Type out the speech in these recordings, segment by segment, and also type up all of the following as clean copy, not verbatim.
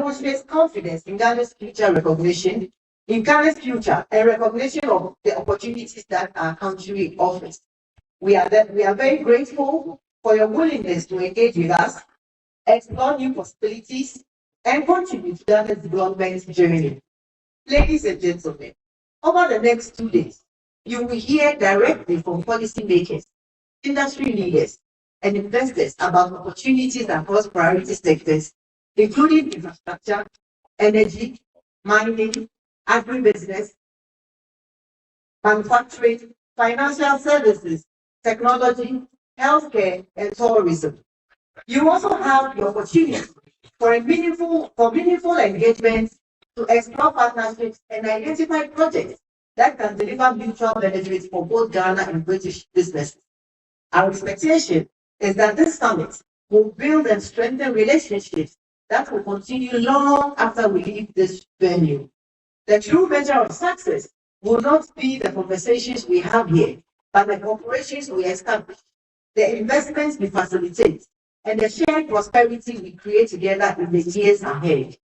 demonstrates confidence in Ghana's future recognition, in Ghana's future and recognition of the opportunities that our country offers. We are very grateful for your willingness to engage with us, explore new possibilities, and contribute to Ghana's development journey. Ladies and gentlemen, over the next 2 days, you will hear directly from policymakers, industry leaders, and investors about opportunities across priority sectors, including infrastructure, energy, mining, agribusiness, manufacturing, financial services, technology, healthcare, and tourism. You also have the opportunity for meaningful engagement to explore partnerships and identify projects that can deliver mutual benefits for both Ghana and British businesses. Our expectation is that this summit will build and strengthen relationships that will continue long after we leave this venue. The true measure of success will not be the conversations we have here, but the cooperations we establish, the investments we facilitate, and the shared prosperity we create together in the years ahead.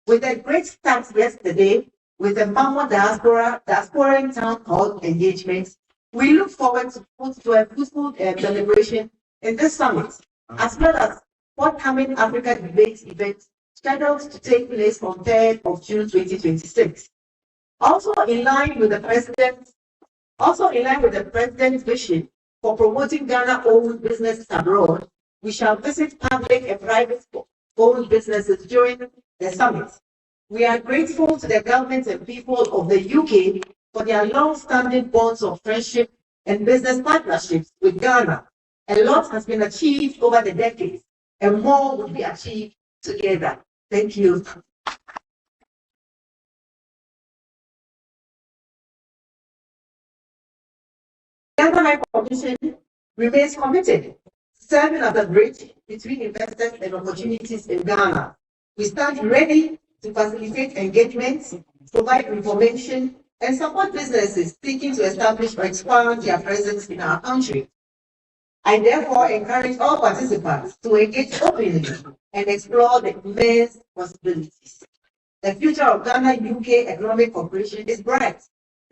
With a great start yesterday, with the Mahama Diasporan Town Hall engagement, we look forward to a fruitful celebration in this summit, as well as forthcoming Africa Debates event scheduled to take place on 3rd of June 2026. Also in line with the President's vision for promoting Ghana-owned businesses abroad, we shall visit public and private-owned businesses during the summit. We are grateful to the government and people of the UK for their long-standing bonds of friendship and business partnerships with Ghana. A lot has been achieved over the decades, and more will be achieved together. Thank you. The Ghana High Commission remains committed to serving as a bridge between investors and opportunities in Ghana. We stand ready to facilitate engagements, provide information, and support businesses seeking to establish or expand their presence in our country. I therefore encourage all participants to engage openly and explore the immense possibilities. The future of Ghana-UK economic cooperation is bright,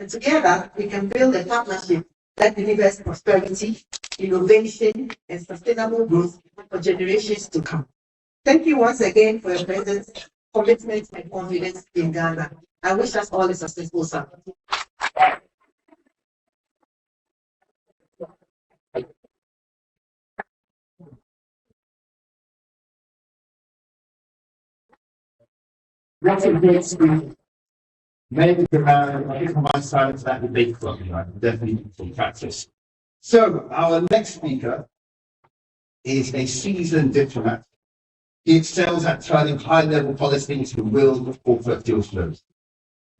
and together we can build a partnership that delivers prosperity, innovation, and sustainable growth for generations to come. Thank you once again for your presence, commitment, and confidence in Ghana. I wish us all a successful summit. That's a great speech. Maybe I think on my side of that debate club, definitely from practice. So our next speaker is a seasoned diplomat. He excels at turning high-level policy into real corporate deal flows.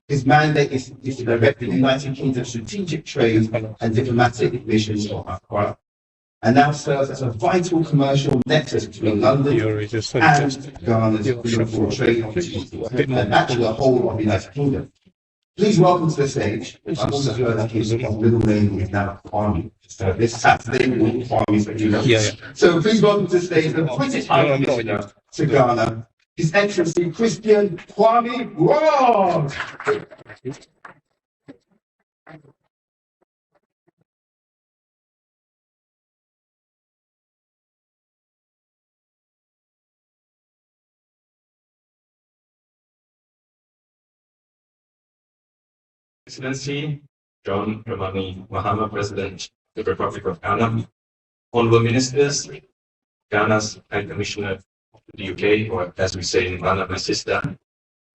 His mandate is to direct the United Kingdom strategic trade and diplomatic missions of Accra, and now serves as a vital commercial nexus between London and Ghana's beautiful trade opportunities, and actually the whole of the United Kingdom. Please welcome to the stage. I've also heard that his middle name is now Kwame. So this Saturday will be Kwame's regular. So please welcome to the stage the British High Commissioner to Ghana, His Excellency Christian Kwame Wong. Excellency John Dramani Mahama, President of the Republic of Ghana, Honourable Ministers, Ghana's High Commissioner to the UK, or as we say in Ghana, my sister,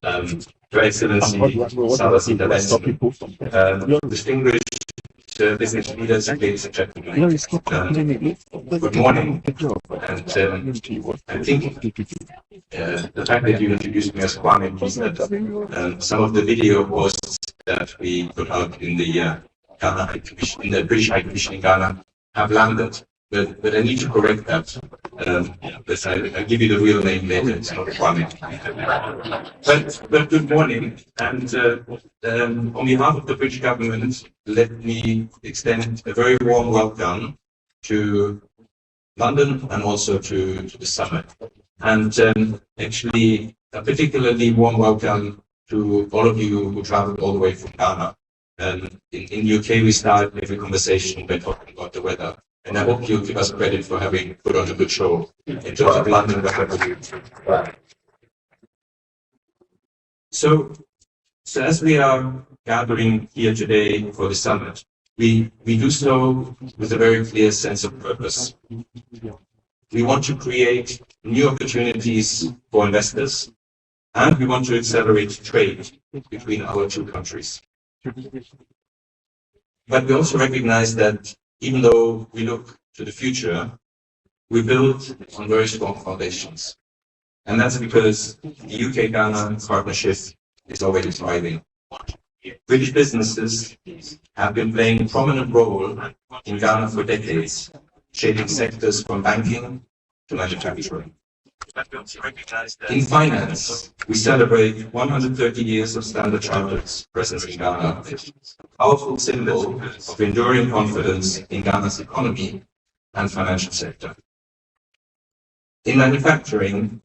Your Excellency Salasi Dalesi, distinguished business leaders, ladies and gentlemen, good morning. And I think the fact that you introduced me as Kwame means that some of the video posts that we put out in the Ghana High Commission, in the British High Commission in Ghana, have landed. But I need to correct that. I'll give you the real name later. It's not Kwame. But good morning, and on behalf of the British government, let me extend a very warm welcome to London and also to the summit. And actually, a particularly warm welcome to all of you who traveled all the way from Ghana. And in the UK, we start every conversation by talking about the weather. And I hope you give us credit for having put on a good show in terms of London weather. So as we are gathering here today for the summit, we do so with a very clear sense of purpose. We want to create new opportunities for investors, and we want to accelerate trade between our two countries. But we also recognize that even though we look to the future, we build on very strong foundations. And that's because the UK-Ghana partnership is already thriving. British businesses have been playing a prominent role in Ghana for decades, shaping sectors from banking to manufacturing. In finance, we celebrate 130 years of Standard Chartered's presence in Ghana, a powerful symbol of enduring confidence in Ghana's economy and financial sector. In manufacturing,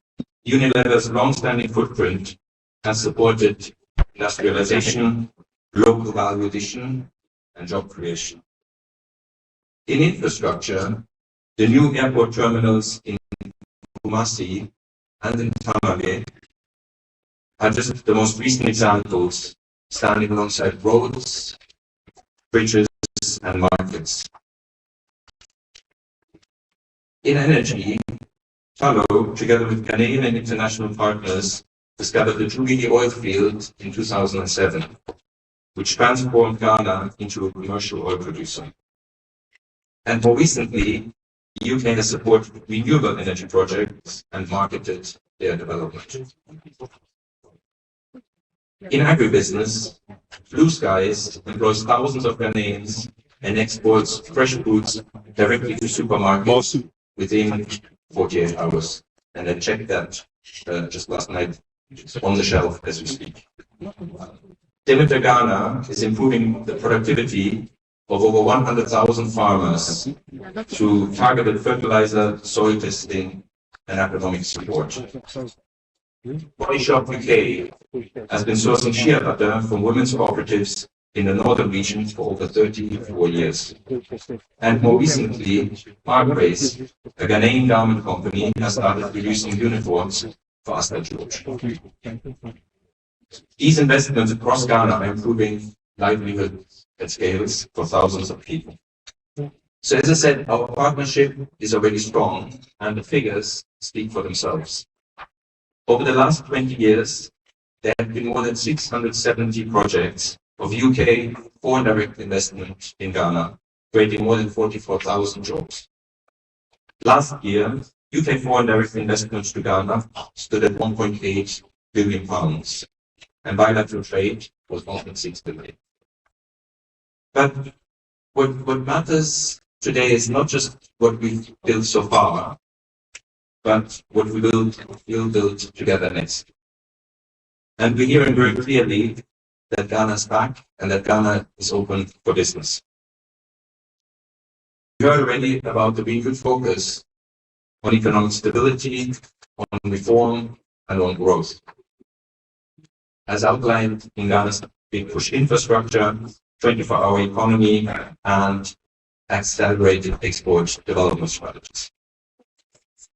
Unilever's long-standing footprint has supported industrialization, local value addition, and job creation. In infrastructure, the new airport terminals in Kumasi and in Tamale are just the most recent examples, standing alongside roads, bridges, and markets. In energy, Tullow, together with Ghanaian and international partners, discovered the Trubidi oil field in 2007, which transformed Ghana into a commercial oil producer. And more recently, the UK has supported renewable energy projects and marketed their development. In agribusiness, Blue Skies employs thousands of Ghanaians and exports fresh foods directly to supermarkets within 48 hours. And I checked that just last night. It's on the shelf as we speak. Demeter Ghana is improving the productivity of over 100,000 farmers through targeted fertilizer, soil testing, and economic support. Body Shop UK has been sourcing shea butter from women's cooperatives in the northern region for over 34 years. And more recently, Margrace, a Ghanaian garment company, has started producing uniforms for Asta George. These investments across Ghana are improving livelihood at scales for thousands of people. So as I said, our partnership is already strong, and the figures speak for themselves. Over the last 20 years, there have been more than 670 projects of UK foreign direct investment in Ghana, creating more than 44,000 jobs. Last year, UK foreign direct investments to Ghana stood at £1.8 billion, and bilateral trade was 1.6 billion. But what matters today is not just what we've built so far, but what we will build together next. And we're hearing very clearly that Ghana's back and that Ghana is open for business. We heard already about the renewed focus on economic stability, on reform, and on growth. As outlined in Ghana's Big Push infrastructure, 24-hour economy, and accelerated export development strategies.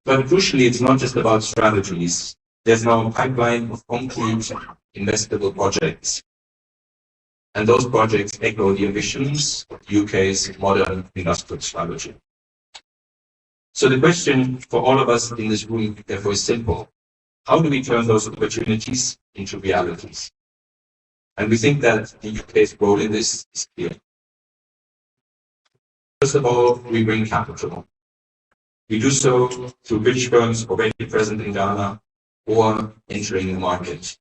But crucially, it's not just about strategies. There's now a pipeline of concrete investable projects. And those projects echo the ambitions of the UK's modern industrial strategy. So the question for all of us in this room, therefore, is simple. How do we turn those opportunities into realities? And we think that the UK's role in this is clear. First of all, we bring capital. We do so through British firms already present in Ghana or entering the market.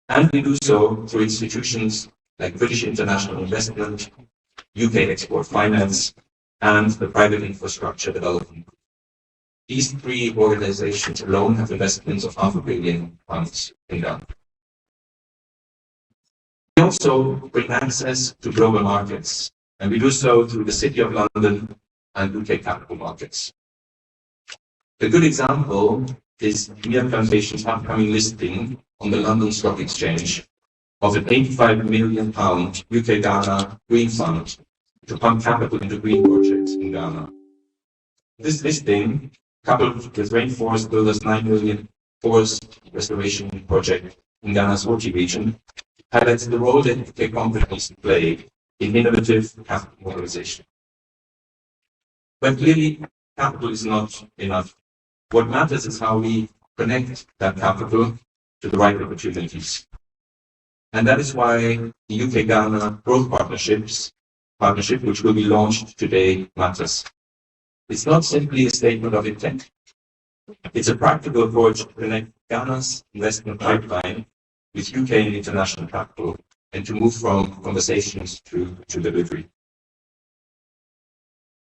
And we do so through institutions like British International Investment, UK Export Finance, and the Private Infrastructure Development Group. These three organizations alone have investments of £500 million in Ghana. We also bring access to global markets, and we do so through the City of London and UK capital markets. A good example is India Foundation's upcoming listing on the London Stock Exchange of an £85 million UK Ghana Green Fund to pump capital into green projects in Ghana. This listing, coupled with Rainforest Builders' £9 million forest restoration project in Ghana's Oti region, highlights the role that UK companies play in innovative capital mobilization. But clearly, capital is not enough. What matters is how we connect that capital to the right opportunities. And that is why the UK-Ghana Growth Partnership, which will be launched today, matters. It's not simply a statement of intent. It's a practical approach to connect Ghana's investment pipeline with UK and international capital and to move from conversations to delivery.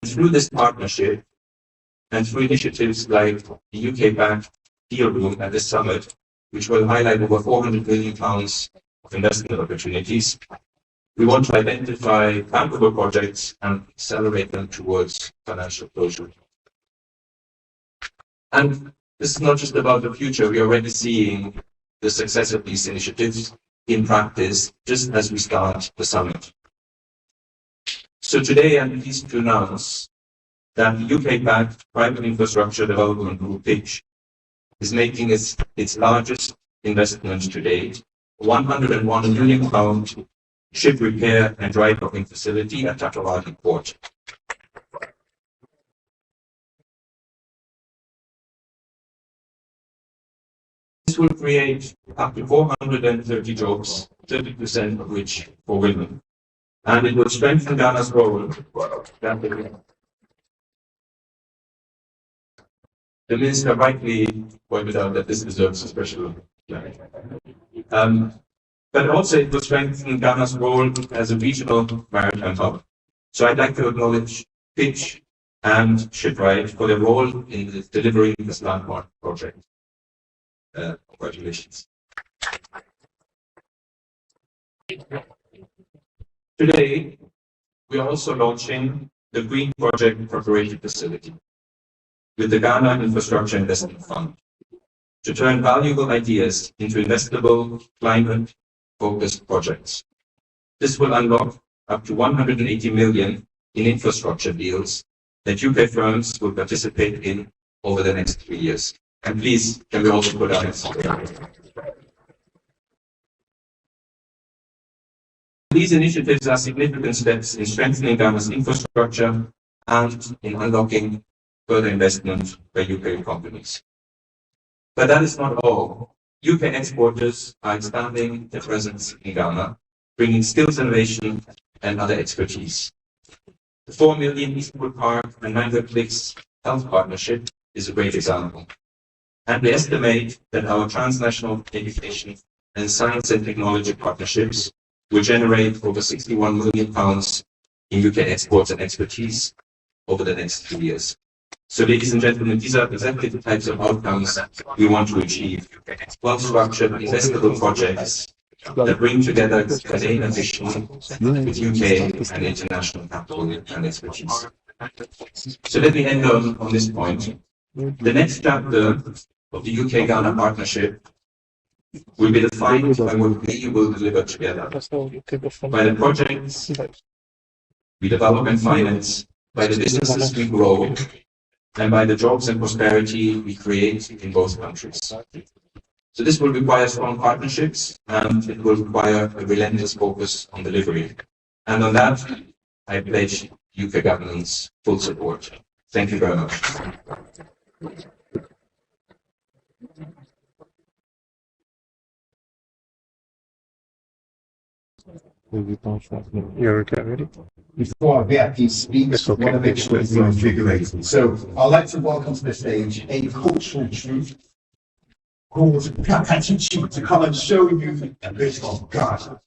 Through this partnership and through initiatives like the UK-backed Deal Room at this summit, which will highlight over £400 million of investment opportunities, we want to identify bankable projects and accelerate them towards financial closure. And this is not just about the future. We are already seeing the success of these initiatives in practice just as we start the summit. So today I'm pleased to announce that the UK-backed private infrastructure development group Pitch is making its largest investment to date, a £101 million ship repair and dry docking facility at Takoradi Port. This will create up to 430 jobs, 30% of which for women. And it will strengthen Ghana's role. The minister rightly pointed out that this deserves a special but also it will strengthen Ghana's role as a regional maritime hub. So I'd like to acknowledge Pitch and Shipwright for their role in delivering this landmark project. Congratulations. Today, we are also launching the Green Project Preparation Facility with the Ghana Infrastructure Investment Fund to turn valuable ideas into investable, climate-focused projects. This will unlock up to 180 million in infrastructure deals that UK firms will participate in over the next 3 years. And please, can we also put our hands together? These initiatives are significant steps in strengthening Ghana's infrastructure and in unlocking further investment by UK companies. But that is not all. UK exporters are expanding their presence in Ghana, bringing skills innovation and other expertise. The 4 million Eastwood Park and 900 Clicks Health Partnership is a great example. And we estimate that our transnational education and science and technology partnerships will generate over £61 million in UK exports and expertise over the next 2 years. So, ladies and gentlemen, these are exactly the types of outcomes we want to achieve. Well-structured, investable projects that bring together Ghanaian ambition with UK and international capital and expertise. So let me end on this point. The next chapter of the UK-Ghana partnership will be defined by what we will deliver together. By the projects we develop and finance, by the businesses we grow, and by the jobs and prosperity we create in both countries. So this will require strong partnerships, and it will require a relentless focus on delivery. And on that, I pledge UK government's full support. Thank you very much. You're okay, ready? Before our VIP speaks, I want to make sure it's invigorating. So I'd like to welcome to the stage a cultural troupe called Kakachichi to come and show you a bit of Ghana.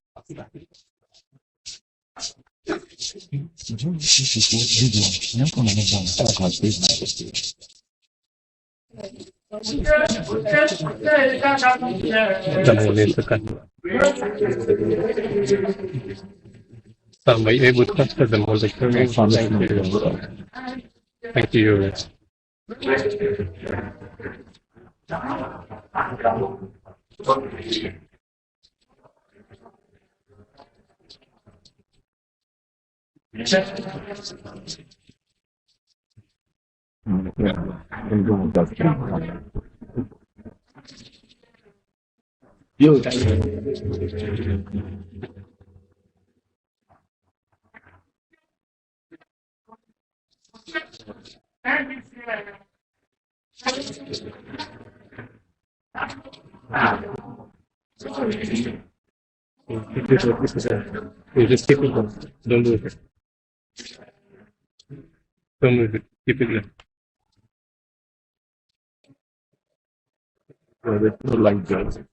Were you able to capture the music? Thank you. You just keep it there. Don't do it. Don't move it. Keep it there. Like that.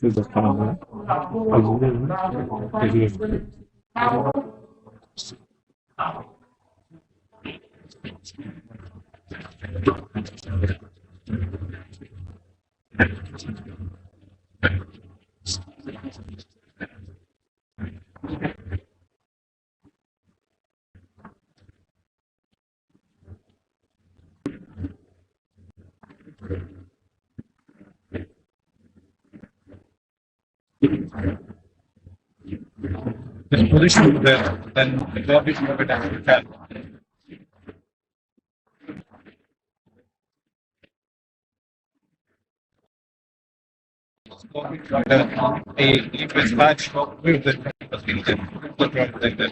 Super fun. The position that then the garbage of it actually fell. A liquid patch with the like that.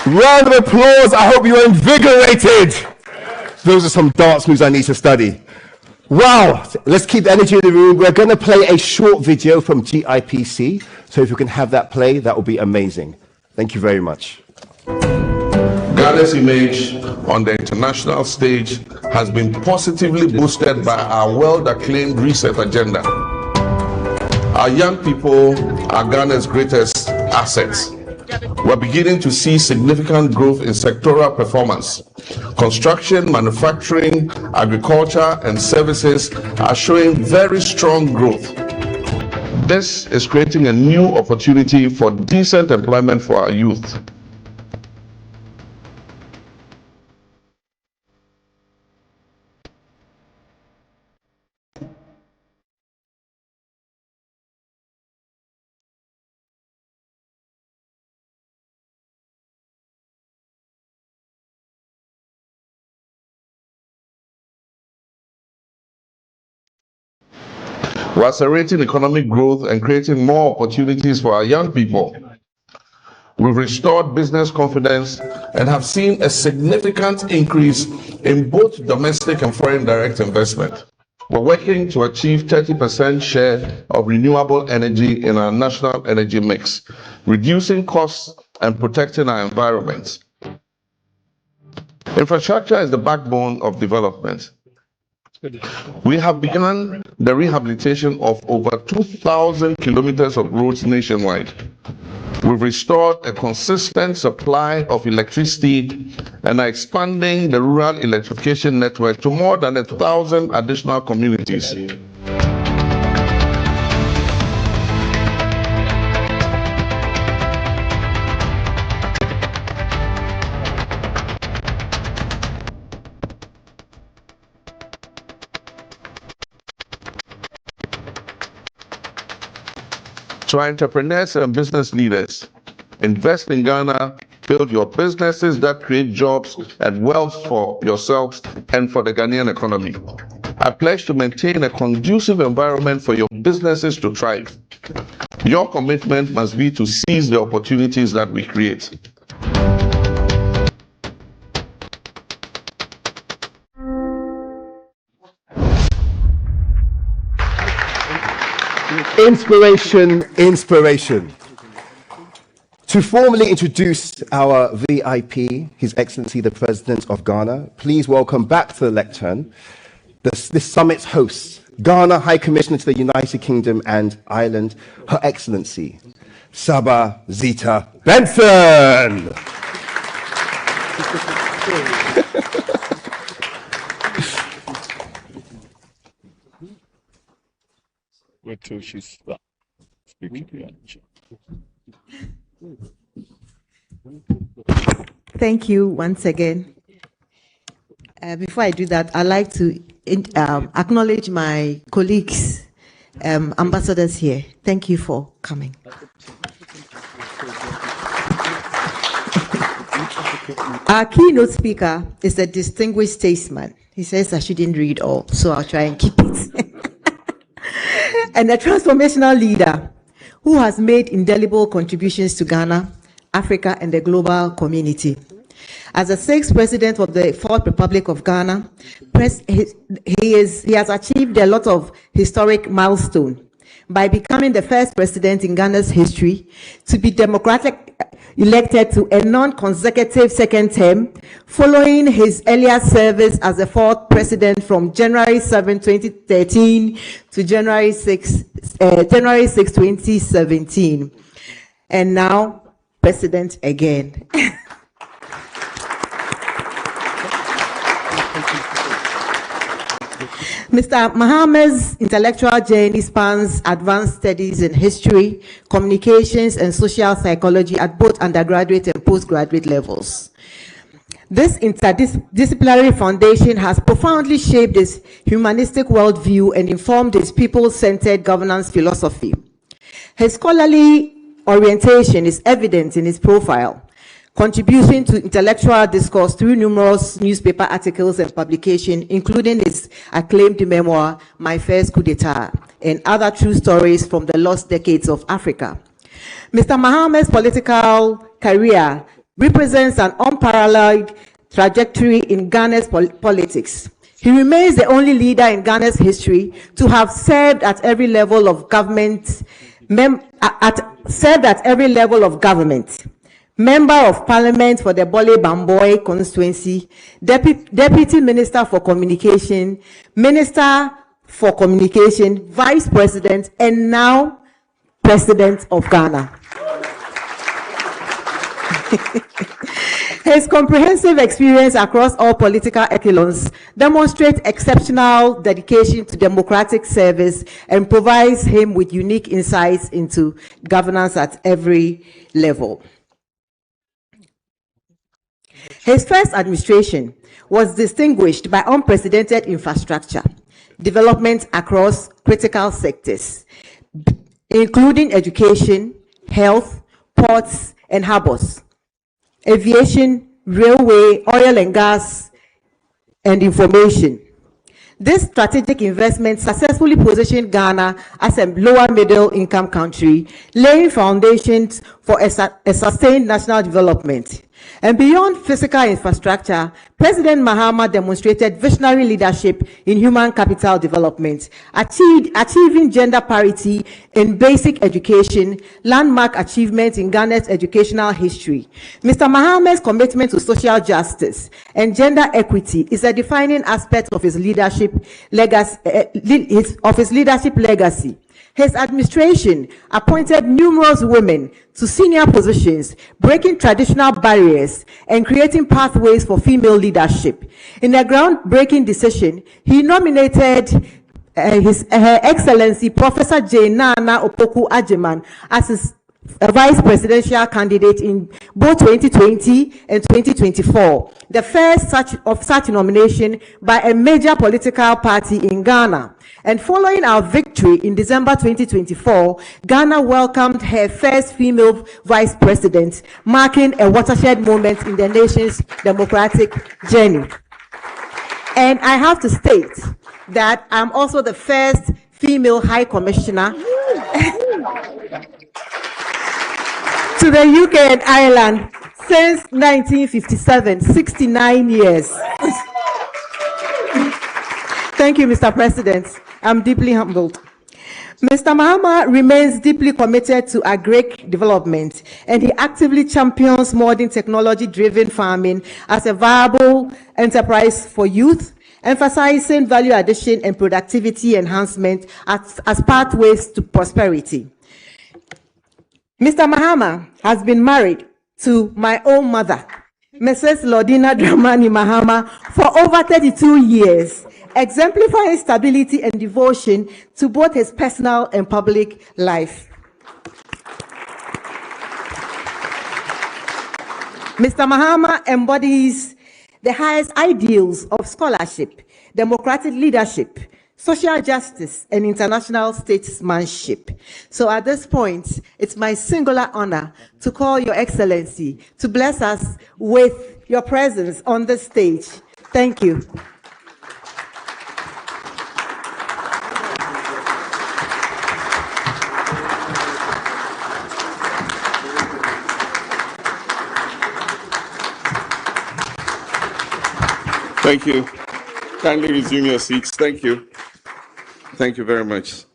Round of applause. I hope you're invigorated. Those are some dance moves I need to study. Wow. Let's keep the energy in the room. We're going to play a short video from GIPC. So if you can have that play, that would be amazing. Thank you very much. Ghana's image on the international stage has been positively boosted by our well-acclaimed research agenda. Our young people are Ghana's greatest assets. We're beginning to see significant growth in sectoral performance. Construction, manufacturing, agriculture, and services are showing very strong growth. This is creating a new opportunity for decent employment for our youth. We're accelerating economic growth and creating more opportunities for our young people. We've restored business confidence and have seen a significant increase in both domestic and foreign direct investment. We're working to achieve 30% share of renewable energy in our national energy mix, reducing costs and protecting our environment. Infrastructure is the backbone of development. We have begun the rehabilitation of over 2,000 kilometers of roads nationwide. We've restored a consistent supply of electricity and are expanding the rural electrification network to more than 1,000 additional communities. To our entrepreneurs and business leaders, invest in Ghana, build your businesses that create jobs and wealth for yourselves and for the Ghanaian economy. I pledge to maintain a conducive environment for your businesses to thrive. Your commitment must be to seize the opportunities that we create. Inspiration, inspiration. To formally introduce our VIP, His Excellency the President of Ghana, please welcome back to the lectern this summit's host, Ghana High Commissioner to the United Kingdom and Ireland, Her Excellency Saba Zita Benson. Wait till she's speaking. Thank you once again. Before I do that, I'd like to acknowledge my colleagues, ambassadors here. Thank you for coming. Our keynote speaker is a distinguished statesman. He says I shouldn't read all, so I'll try and keep it. And a transformational leader who has made indelible contributions to Ghana, Africa, and the global community. As the 6th president of the 4th Republic of Ghana, he has achieved a lot of historic milestones by becoming the first president in Ghana's history to be democratically elected to a non-consecutive second term, following his earlier service as the 4th president from January 7, 2013 to January 6, 2017. And now, president again. Mr. Mahama's intellectual journey spans advanced studies in history, communications, and social psychology at both undergraduate and postgraduate levels. This interdisciplinary foundation has profoundly shaped his humanistic worldview and informed his people-centered governance philosophy. His scholarly orientation is evident in his profile, contribution to intellectual discourse through numerous newspaper articles and publications, including his acclaimed memoir, My First Coup d'etat, and other true stories from the lost decades of Africa. Mr. Mahama's political career represents an unparalleled trajectory in Ghana's politics. He remains the only leader in Ghana's history to have served at every level of government, Member of Parliament for the Bole Bamboy constituency, Deputy Minister for Communication, Minister for Communication, Vice President, and now President of Ghana. His comprehensive experience across all political echelons demonstrates exceptional dedication to democratic service and provides him with unique insights into governance at every level. His first administration was distinguished by unprecedented infrastructure development across critical sectors, including education, health, ports, and harbors, aviation, railway, oil and gas, and information. This strategic investment successfully positioned Ghana as a lower middle income country, laying foundations for a sustained national development. And beyond physical infrastructure, President Mahama demonstrated visionary leadership in human capital development, achieving gender parity in basic education, landmark achievements in Ghana's educational history. Mr. Mahama's commitment to social justice and gender equity is a defining aspect of his leadership legacy. His administration appointed numerous women to senior positions, breaking traditional barriers and creating pathways for female leadership. In a groundbreaking decision, he nominated Her Excellency Professor Jane Nana Opoku Agyemang as his vice presidential candidate in both 2020 and 2024, the first of such nomination by a major political party in Ghana. And following our victory in December 2024, Ghana welcomed her first female vice president, marking a watershed moment in the nation's democratic journey. And I have to state that I'm also the first female high commissioner to the UK and Ireland since 1957, 69 years. Thank you, Mr. President. I'm deeply humbled. Mr. Mahama remains deeply committed to agric development, and he actively champions modern technology-driven farming as a viable enterprise for youth, emphasizing value addition and productivity enhancement as pathways to prosperity. Mr. Mahama has been married to my own mother, Mrs. Lordina Dramani Mahama, for over 32 years, exemplifying stability and devotion to both his personal and public life. Mr. Mahama embodies the highest ideals of scholarship, democratic leadership, social justice, and international statesmanship. So at this point, it's my singular honor to call Your Excellency to bless us with your presence on the stage. Thank you. Thank you. Kindly resume your seats. Thank you. Thank you very much,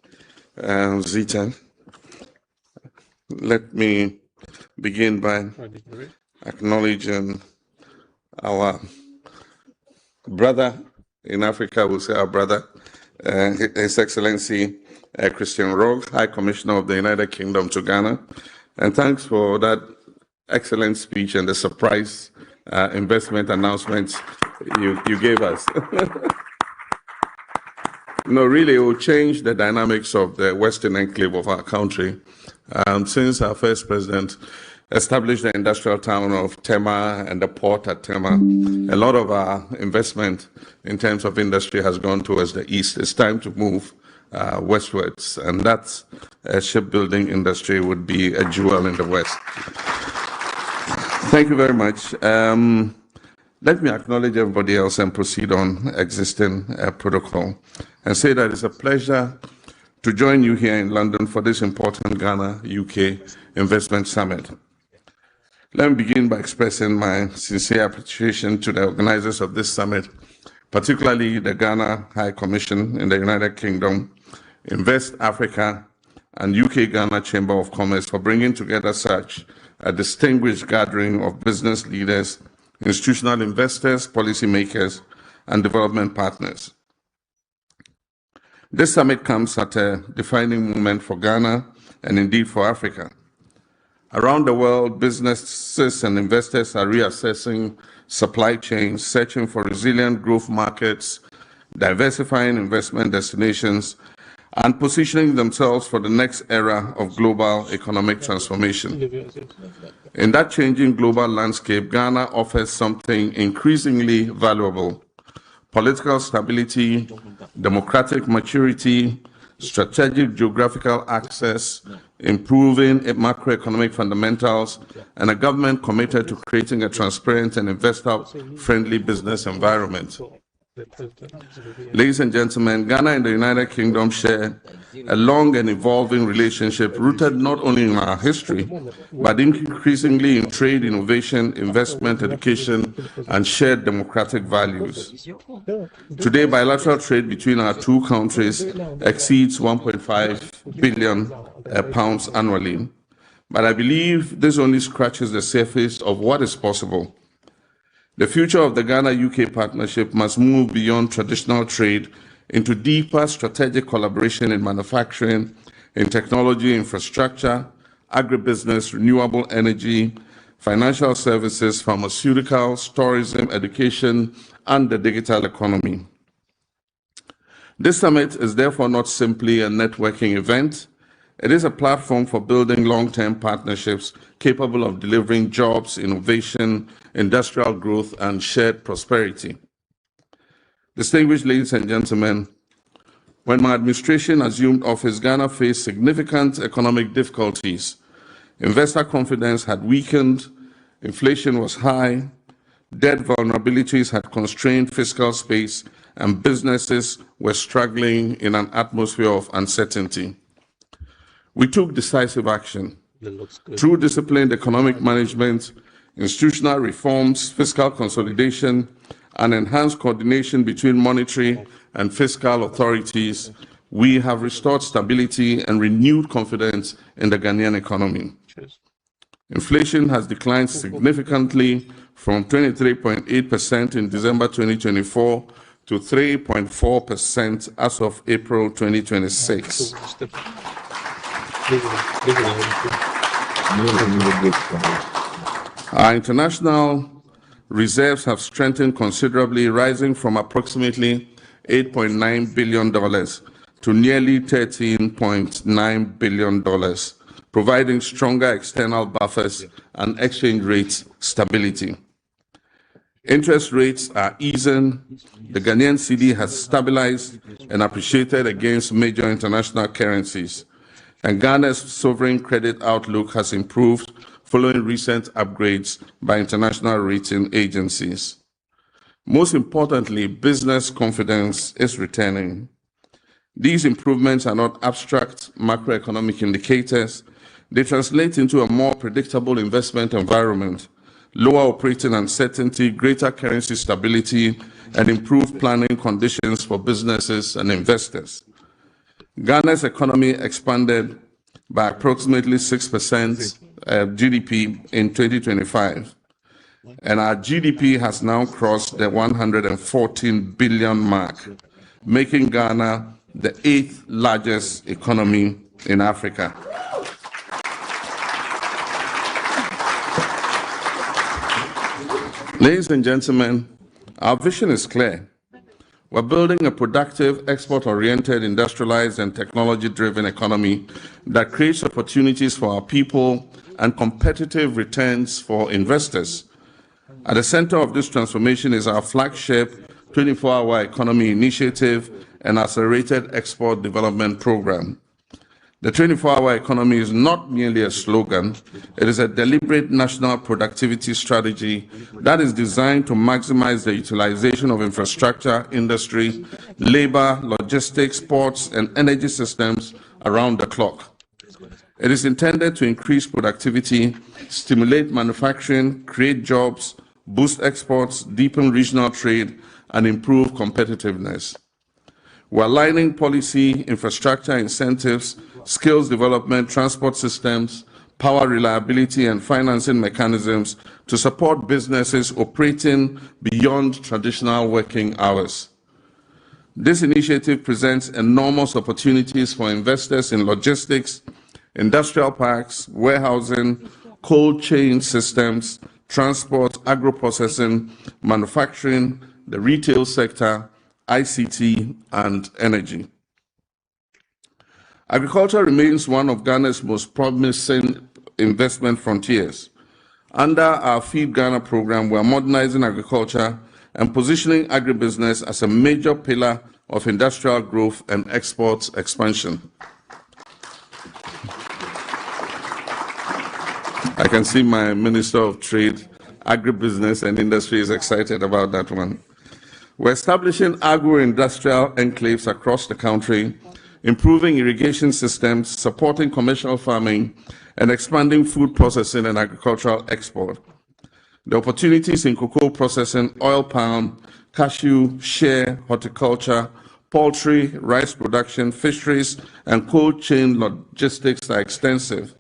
Zita. Let me begin by acknowledging our brother in Africa, we'll say our brother, His Excellency Christian Rogue, High Commissioner of the United Kingdom to Ghana. And thanks for that excellent speech and the surprise investment announcements you gave us. No, really, it will change the dynamics of the Western enclave of our country. Since our first president established the industrial town of Tema and the port at Tema, a lot of our investment in terms of industry has gone towards the east. It's time to move westwards, and that shipbuilding industry would be a jewel in the West. Thank you very much. Let me acknowledge everybody else and proceed on existing protocol and say that it's a pleasure to join you here in London for this important Ghana-UK Investment Summit. Let me begin by expressing my sincere appreciation to the organizers of this summit, particularly the Ghana High Commission in the United Kingdom, Invest Africa, and UK-Ghana Chamber of Commerce for bringing together such a distinguished gathering of business leaders, institutional investors, policymakers, and development partners. This summit comes at a defining moment for Ghana and indeed for Africa. Around the world, businesses and investors are reassessing supply chains, searching for resilient growth markets, diversifying investment destinations, and positioning themselves for the next era of global economic transformation. In that changing global landscape, Ghana offers something increasingly valuable: political stability, democratic maturity, strategic geographical access, improving macroeconomic fundamentals, and a government committed to creating a transparent and investor-friendly business environment. Ladies and gentlemen, Ghana and the United Kingdom share a long and evolving relationship rooted not only in our history, but increasingly in trade, innovation, investment, education, and shared democratic values. Today, bilateral trade between our two countries exceeds 1.5 billion pounds annually. But I believe this only scratches the surface of what is possible. The future of the Ghana-UK partnership must move beyond traditional trade into deeper strategic collaboration in manufacturing, in technology, infrastructure, agribusiness, renewable energy, financial services, pharmaceuticals, tourism, education, and the digital economy. This summit is therefore not simply a networking event. It is a platform for building long-term partnerships capable of delivering jobs, innovation, industrial growth, and shared prosperity. Distinguished ladies and gentlemen, when my administration assumed office, Ghana faced significant economic difficulties. Investor confidence had weakened, inflation was high, debt vulnerabilities had constrained fiscal space, and businesses were struggling in an atmosphere of uncertainty. We took decisive action through disciplined economic management, institutional reforms, fiscal consolidation, and enhanced coordination between monetary and fiscal authorities. We have restored stability and renewed confidence in the Ghanaian economy. Inflation has declined significantly from 23.8% in December 2024 to 3.4% as of April 2026. Our international reserves have strengthened considerably, rising from approximately $8.9 billion to nearly $13.9 billion, providing stronger external buffers and exchange rate stability. Interest rates are easing. The Ghanaian cedi has stabilized and appreciated against major international currencies, and Ghana's sovereign credit outlook has improved following recent upgrades by international rating agencies. Most importantly, business confidence is returning. These improvements are not abstract macroeconomic indicators. They translate into a more predictable investment environment, lower operating uncertainty, greater currency stability, and improved planning conditions for businesses and investors. Ghana's economy expanded by approximately 6% GDP in 2025, and our GDP has now crossed the 114 billion mark, making Ghana the 8th largest economy in Africa. Ladies and gentlemen, our vision is clear. We're building a productive, export-oriented, industrialized, and technology-driven economy that creates opportunities for our people and competitive returns for investors. At the center of this transformation is our flagship 24-hour economy initiative and accelerated export development program. The 24-hour economy is not merely a slogan, it is a deliberate national productivity strategy that is designed to maximize the utilization of infrastructure, industry, labor, logistics, ports, and energy systems around the clock. It is intended to increase productivity, stimulate manufacturing, create jobs, boost exports, deepen regional trade, and improve competitiveness. We're aligning policy, infrastructure incentives, skills development, transport systems, power reliability, and financing mechanisms to support businesses operating beyond traditional working hours. This initiative presents enormous opportunities for investors in logistics, industrial parks, warehousing, cold chain systems, transport, agro-processing, manufacturing, the retail sector, ICT, and energy. Agriculture remains one of Ghana's most promising investment frontiers. Under our Feed Ghana program, we are modernizing agriculture and positioning agribusiness as a major pillar of industrial growth and export expansion. I can see my Minister of Trade, Agribusiness and Industry is excited about that one. We're establishing agro-industrial enclaves across the country, improving irrigation systems, supporting commercial farming, and expanding food processing and agricultural export. The opportunities in cocoa processing, oil palm, cashew, shea, horticulture, poultry, rice production, fisheries, and cold chain logistics are extensive.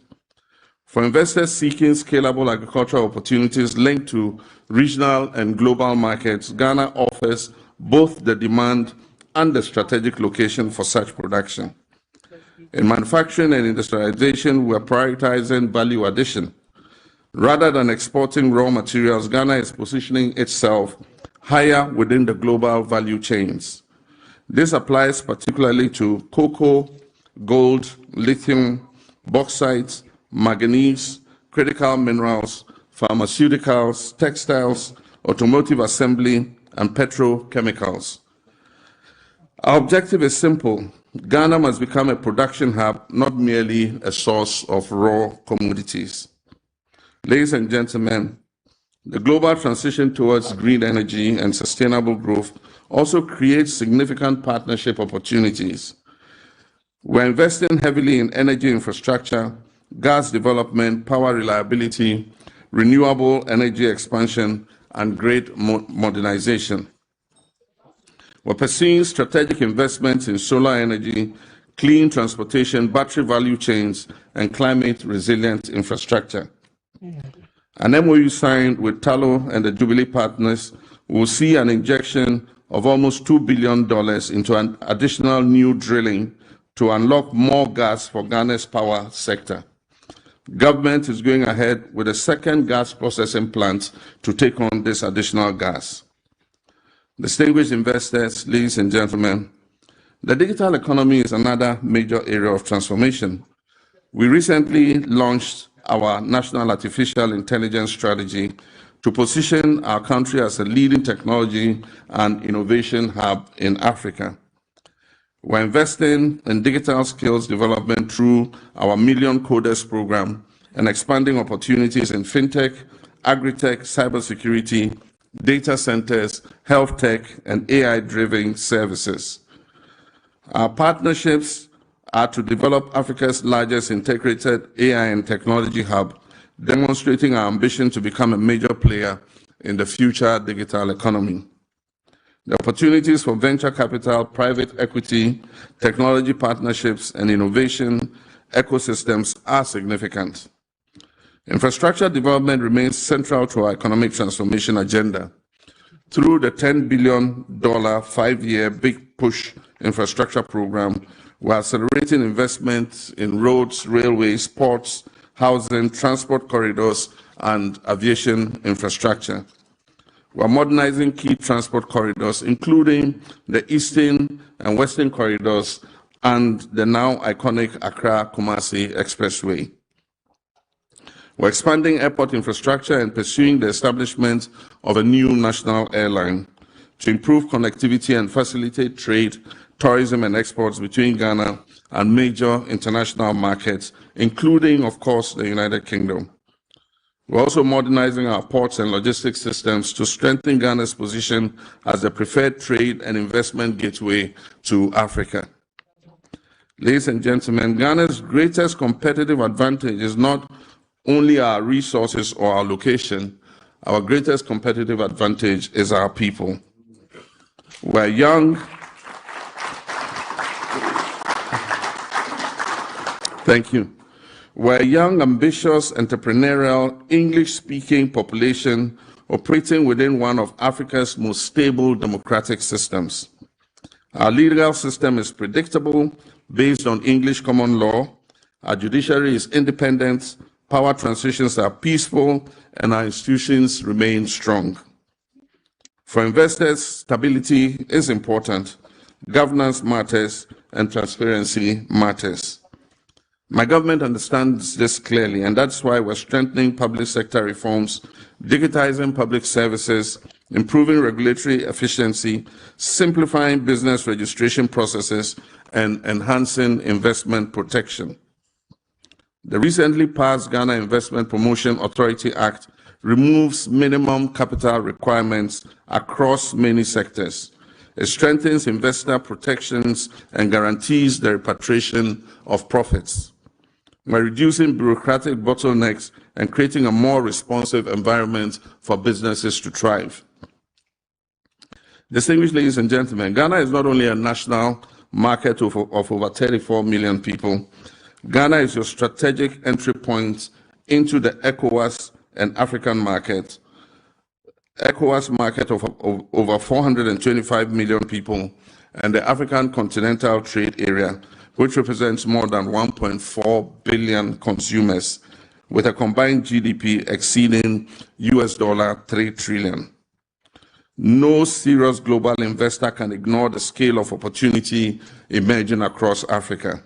For investors seeking scalable agricultural opportunities linked to regional and global markets, Ghana offers both the demand and the strategic location for such production. In manufacturing and industrialization, we are prioritizing value addition. Rather than exporting raw materials, Ghana is positioning itself higher within the global value chains. This applies particularly to cocoa, gold, lithium, bauxite, manganese, critical minerals, pharmaceuticals, textiles, automotive assembly, and petrochemicals. Our objective is simple. Ghana must become a production hub, not merely a source of raw commodities. Ladies and gentlemen, the global transition towards green energy and sustainable growth also creates significant partnership opportunities. We're investing heavily in energy infrastructure, gas development, power reliability, renewable energy expansion, and grid modernization. We're pursuing strategic investments in solar energy, clean transportation, battery value chains, and climate-resilient infrastructure. An MOU signed with Tallow and the Jubilee partners will see an injection of almost $2 billion into an additional new drilling to unlock more gas for Ghana's power sector. Government is going ahead with a second gas processing plant to take on this additional gas. Distinguished investors, ladies and gentlemen, the digital economy is another major area of transformation. We recently launched our National Artificial Intelligence Strategy to position our country as a leading technology and innovation hub in Africa. We're investing in digital skills development through our Million Coders program and expanding opportunities in fintech, agri-tech, cybersecurity, data centers, health tech, and AI-driven services. Our partnerships are to develop Africa's largest integrated AI and technology hub, demonstrating our ambition to become a major player in the future digital economy. The opportunities for venture capital, private equity, technology partnerships, and innovation ecosystems are significant. Infrastructure development remains central to our economic transformation agenda. Through the $10 billion 5-year Big Push infrastructure program, we are accelerating investments in roads, railways, ports, housing, transport corridors, and aviation infrastructure. We are modernizing key transport corridors, including the Eastern and Western corridors and the now iconic Accra-Kumasi Expressway. We're expanding airport infrastructure and pursuing the establishment of a new national airline to improve connectivity and facilitate trade, tourism, and exports between Ghana and major international markets, including, of course, the United Kingdom. We're also modernizing our ports and logistics systems to strengthen Ghana's position as the preferred trade and investment gateway to Africa. Ladies and gentlemen, Ghana's greatest competitive advantage is not only our resources or our location. Our greatest competitive advantage is our people. We're young. Thank you. We're a young, ambitious, entrepreneurial, English-speaking population operating within one of Africa's most stable democratic systems. Our legal system is predictable, based on English common law. Our judiciary is independent, power transitions are peaceful, and our institutions remain strong. For investors, stability is important, governance matters, and transparency matters. My government understands this clearly, and that's why we're strengthening public sector reforms, digitizing public services, improving regulatory efficiency, simplifying business registration processes, and enhancing investment protection. The recently passed Ghana Investment Promotion Authority Act removes minimum capital requirements across many sectors. It strengthens investor protections and guarantees the repatriation of profits. By reducing bureaucratic bottlenecks and creating a more responsive environment for businesses to thrive. Distinguished ladies and gentlemen, Ghana is not only a national market of over 34 million people. Ghana is your strategic entry point into the ECOWAS and African market. ECOWAS market of over 425 million people, and the African Continental Trade Area, which represents more than 1.4 billion consumers, with a combined GDP exceeding $3 trillion. No serious global investor can ignore the scale of opportunity emerging across Africa.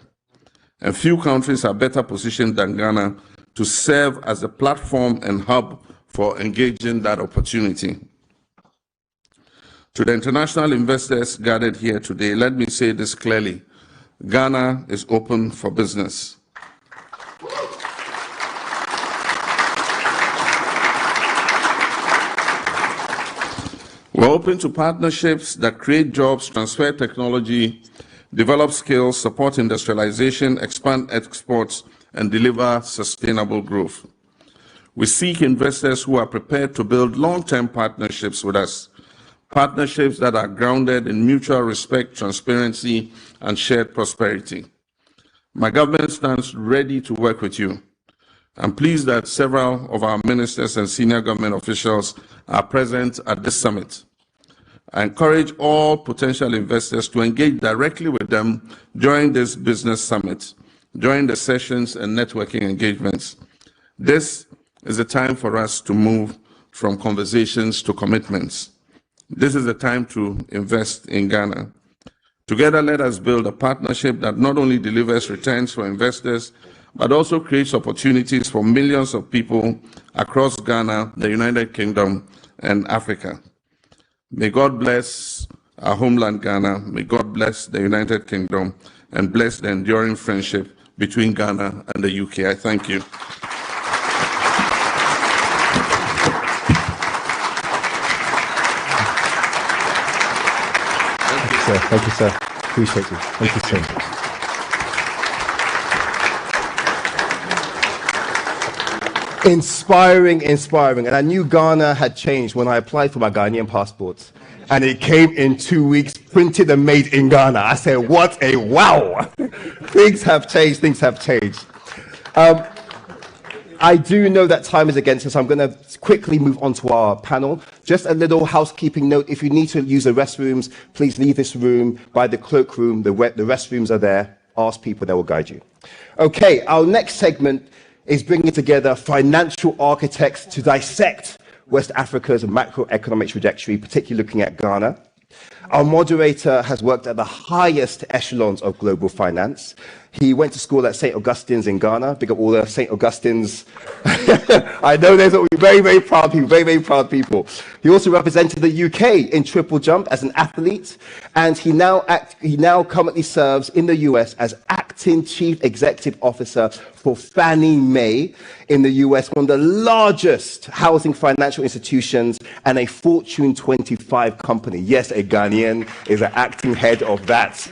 And few countries are better positioned than Ghana to serve as a platform and hub for engaging that opportunity. To the international investors gathered here today, let me say this clearly. Ghana is open for business. We're open to partnerships that create jobs, transfer technology, develop skills, support industrialization, expand exports, and deliver sustainable growth. We seek investors who are prepared to build long-term partnerships with us, partnerships that are grounded in mutual respect, transparency, and shared prosperity. My government stands ready to work with you. I'm pleased that several of our ministers and senior government officials are present at this summit. I encourage all potential investors to engage directly with them during this business summit, during the sessions and networking engagements. This is a time for us to move from conversations to commitments. This is a time to invest in Ghana. Together, let us build a partnership that not only delivers returns for investors, but also creates opportunities for millions of people across Ghana, the United Kingdom, and Africa. May God bless our homeland Ghana, may God bless the United Kingdom, and bless the enduring friendship between Ghana and the UK. I thank you. Thank you, sir. Appreciate you. Thank you, sir. Inspiring. And I knew Ghana had changed when I applied for my Ghanaian passport. And it came in 2 weeks, printed and made in Ghana. I said, what a wow. Things have changed. I do know that time is against us, so I'm going to quickly move on to our panel. Just a little housekeeping note. If you need to use the restrooms, please leave this room by the cloakroom. The restrooms are there. Ask people, they will guide you. Okay, our next segment is bringing together financial architects to dissect West Africa's macroeconomic trajectory, particularly looking at Ghana. Our moderator has worked at the highest echelons of global finance. He went to school at St. Augustine's in Ghana. Big up all the St. Augustines. I know there's very, very proud people. He also represented the UK in triple jump as an athlete, and he now currently serves in the US as acting chief executive officer for Fannie Mae in the US, one of the largest housing financial institutions and a Fortune 25 company. Yes, a Ghanaian is an acting head of that.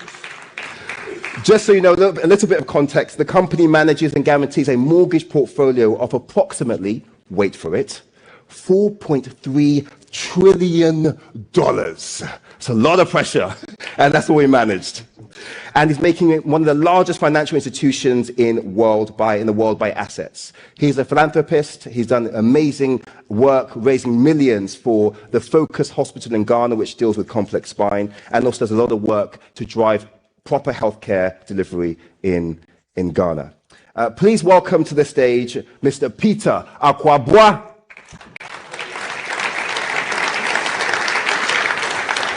Just so you know, a little bit of context, the company manages and guarantees a mortgage portfolio of approximately, wait for it, $4.3 trillion. It's a lot of pressure, and that's what we managed. And he's making it one of the largest financial institutions in the world by assets. He's a philanthropist. He's done amazing work raising millions for the Focus Hospital in Ghana, which deals with complex spine, and also does a lot of work to drive proper healthcare delivery in Ghana. Please welcome to the stage Mr. Peter Akwabwa.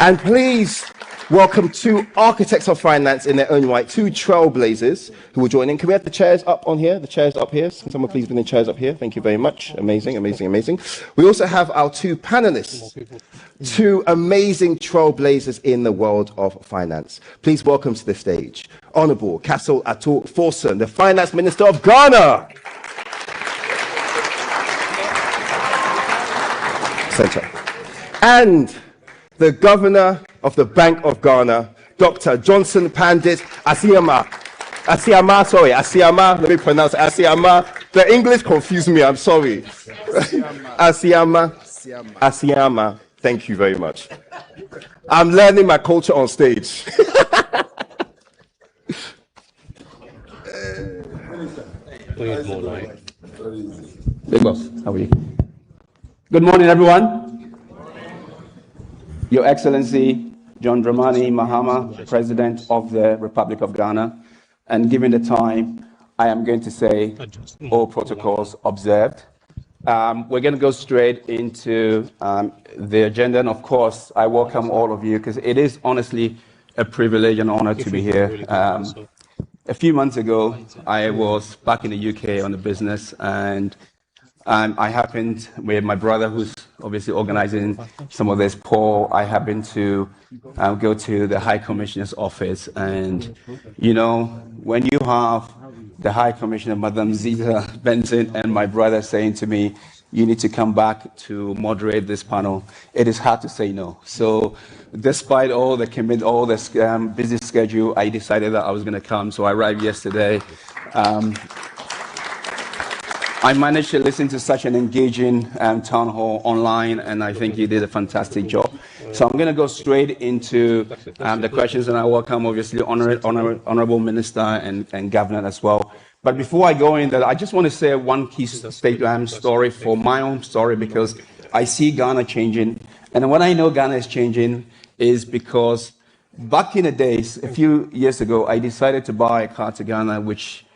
And please welcome two architects of finance in their own right, two trailblazers who will join in. Can we have the chairs up on here? The chairs up here. Can someone please bring the chairs up here? Thank you very much. Amazing. We also have our two panelists, two amazing trailblazers in the world of finance. Please welcome to the stage Honorable Castle Ato Forson, the Finance Minister of Ghana. center. And the governor of the Bank of Ghana, Dr. Johnson Pandit Asiama. Asiama, let me pronounce Asiama. The English confused me, I'm sorry. Asiama, thank you very much. I'm learning my culture on stage. Big boss, how are you? Good morning, everyone. Your Excellency, John Dramani Mahama, President of the Republic of Ghana. And given the time, I am going to say all protocols observed. We're going to go straight into the agenda. And of course, I welcome all of you because it is honestly a privilege and honor to be here. A few months ago, I was back in the UK on a business, and I happened with my brother, who's obviously organizing some of this, Paul. I happened to go to the High Commissioner's office, and you know, when you have the High Commissioner, Madam Zita Benson, and my brother saying to me, you need to come back to moderate this panel, it is hard to say no. So despite all the busy schedule, I decided that I was going to come. So I arrived yesterday. I managed to listen to such an engaging town hall online, and I think you did a fantastic job. So I'm going to go straight into the questions, and I welcome, obviously, Honorable Minister and Governor as well. But before I go in there, I just want to say one key story for my own story, because I see Ghana changing. And when I know Ghana is changing is because back in the days, a few years ago, I decided to buy a car to Ghana, which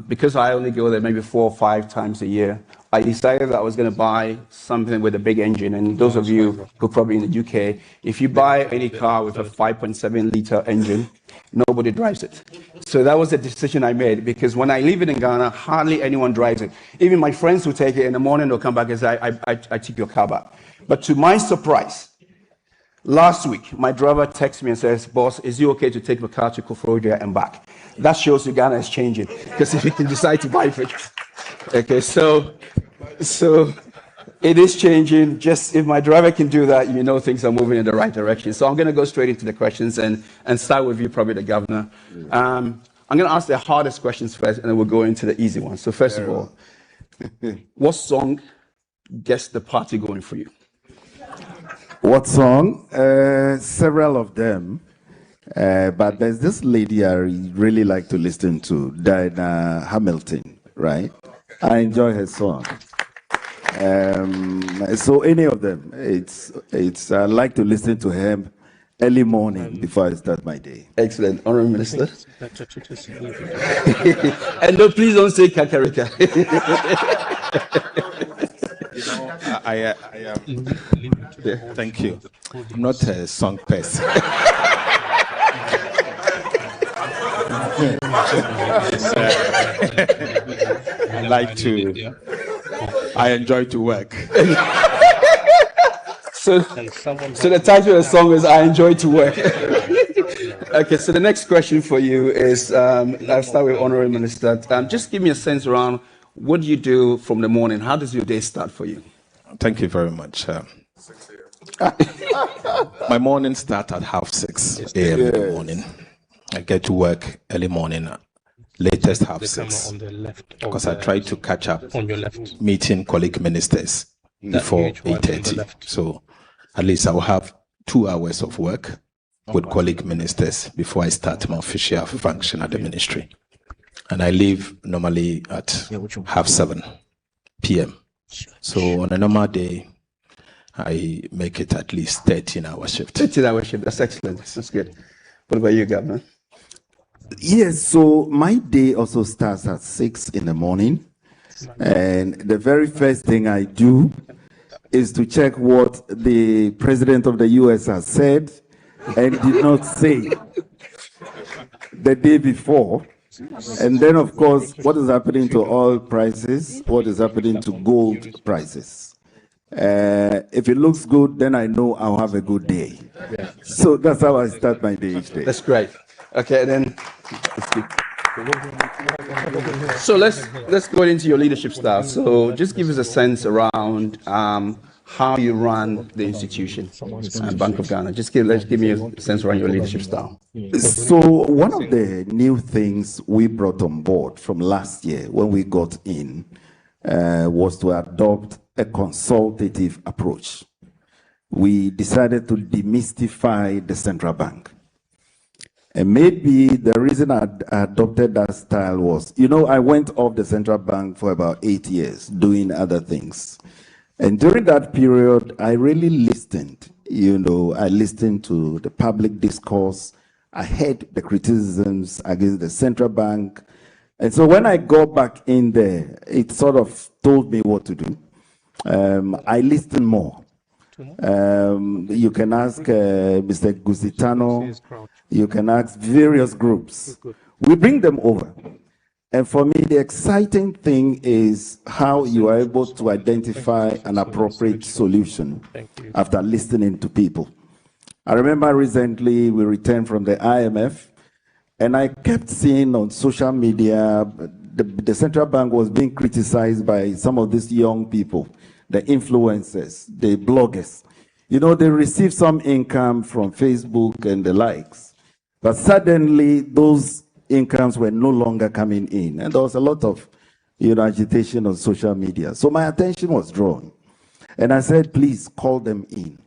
because I only go there maybe 4 or 5 times a year, I decided that I was going to buy something with a big engine. And those of you who are probably in the UK, if you buy any car with a 5.7-liter engine, nobody drives it. So that was the decision I made, because when I leave it in Ghana, hardly anyone drives it. Even my friends who take it in the morning, they'll come back and say, I took your car back. But to my surprise, last week, my driver texts me and says, boss, is it okay to take the car to Koforidua and back? That shows you Ghana is changing, because if you can decide to buy it. Okay, so it is changing. Just if my driver can do that, you know things are moving in the right direction. So I'm going to go straight into the questions and start with you, probably the governor. I'm going to ask the hardest questions first, and then we'll go into the easy ones. So first of all, what song gets the party going for you? What song? Several of them. But there's this lady I really like to listen to, Diana Hamilton, right? I enjoy her song. So any of them, I like to listen to her early morning before I start my day. Excellent. Honorable Minister. And no, please don't say Kakarika. Thank you. I'm not a song person. I enjoy to work. So the title of the song is I Enjoy to Work. Okay, so the next question for you is, I'll start with Honorable Minister. Just give me a sense around what do you do from the morning? How does your day start for you? Thank you very much. My morning starts at 6:30 a.m. in the morning. I get to work early morning, latest 6:30, because I try to catch up meeting colleague ministers before 8:30. So at least I will have 2 hours of work with colleague ministers before I start my official function at the ministry. And I leave normally at 7:30 p.m. So on a normal day, I make it at least 13-hour shift. 13-hour shift, that's excellent. That's good. What about you, Governor? Yes, so my day also starts at 6 in the morning. And the very first thing I do is to check what the president of the US has said and did not say the day before. And then, of course, what is happening to oil prices, what is happening to gold prices. If it looks good, then I know I'll have a good day. So that's how I start my day each day. That's great. Okay, then. So let's go into your leadership style. So just give us a sense around how you run the institution, Bank of Ghana. Let's give me a sense around your leadership style. So one of the new things we brought on board from last year when we got in was to adopt a consultative approach. We decided to demystify the central bank. And maybe the reason I adopted that style was, I went off the central bank for about 8 years doing other things. And during that period, I really listened. I listened to the public discourse. I heard the criticisms against the central bank. And so when I got back in there, it sort of told me what to do. I listened more. You can ask Mr. Gusitano. You can ask various groups. We bring them over. And for me, the exciting thing is how you are able to identify an appropriate solution after listening to people. I remember recently we returned from the IMF, and I kept seeing on social media the central bank was being criticized by some of these young people, the influencers, the bloggers. They receive some income from Facebook and the likes. But suddenly, those incomes were no longer coming in. And there was a lot of, agitation on social media. So my attention was drawn. And I said, please call them in.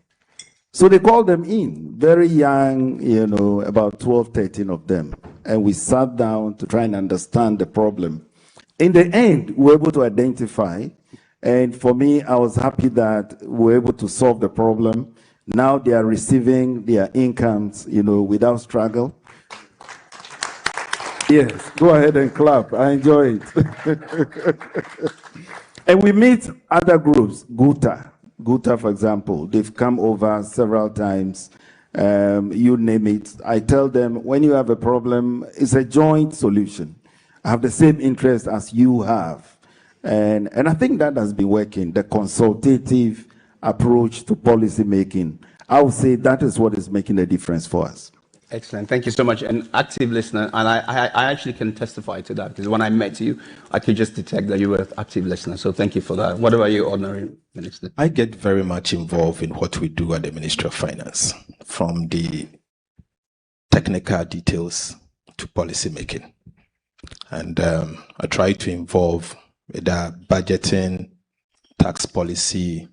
So they called them in, very young, about 12, 13 of them. And we sat down to try and understand the problem. In the end, we were able to identify. And for me, I was happy that we were able to solve the problem. Now they are receiving their incomes, without struggle. Yes, go ahead and clap. I enjoy it. And we meet other groups, Guta, for example. They've come over several times. You name it. I tell them, when you have a problem, it's a joint solution. I have the same interest as you have. And I think that has been working, the consultative approach to policy making. I would say that is what is making a difference for us. Excellent. Thank you so much. An active listener, and I actually can testify to that, because when I met you, I could just detect that you were an active listener. So thank you for that. What about you, Honorary Minister? I get very much involved in what we do at the Ministry of Finance, from the technical details to policy making. And I try to involve the budgeting, tax policy,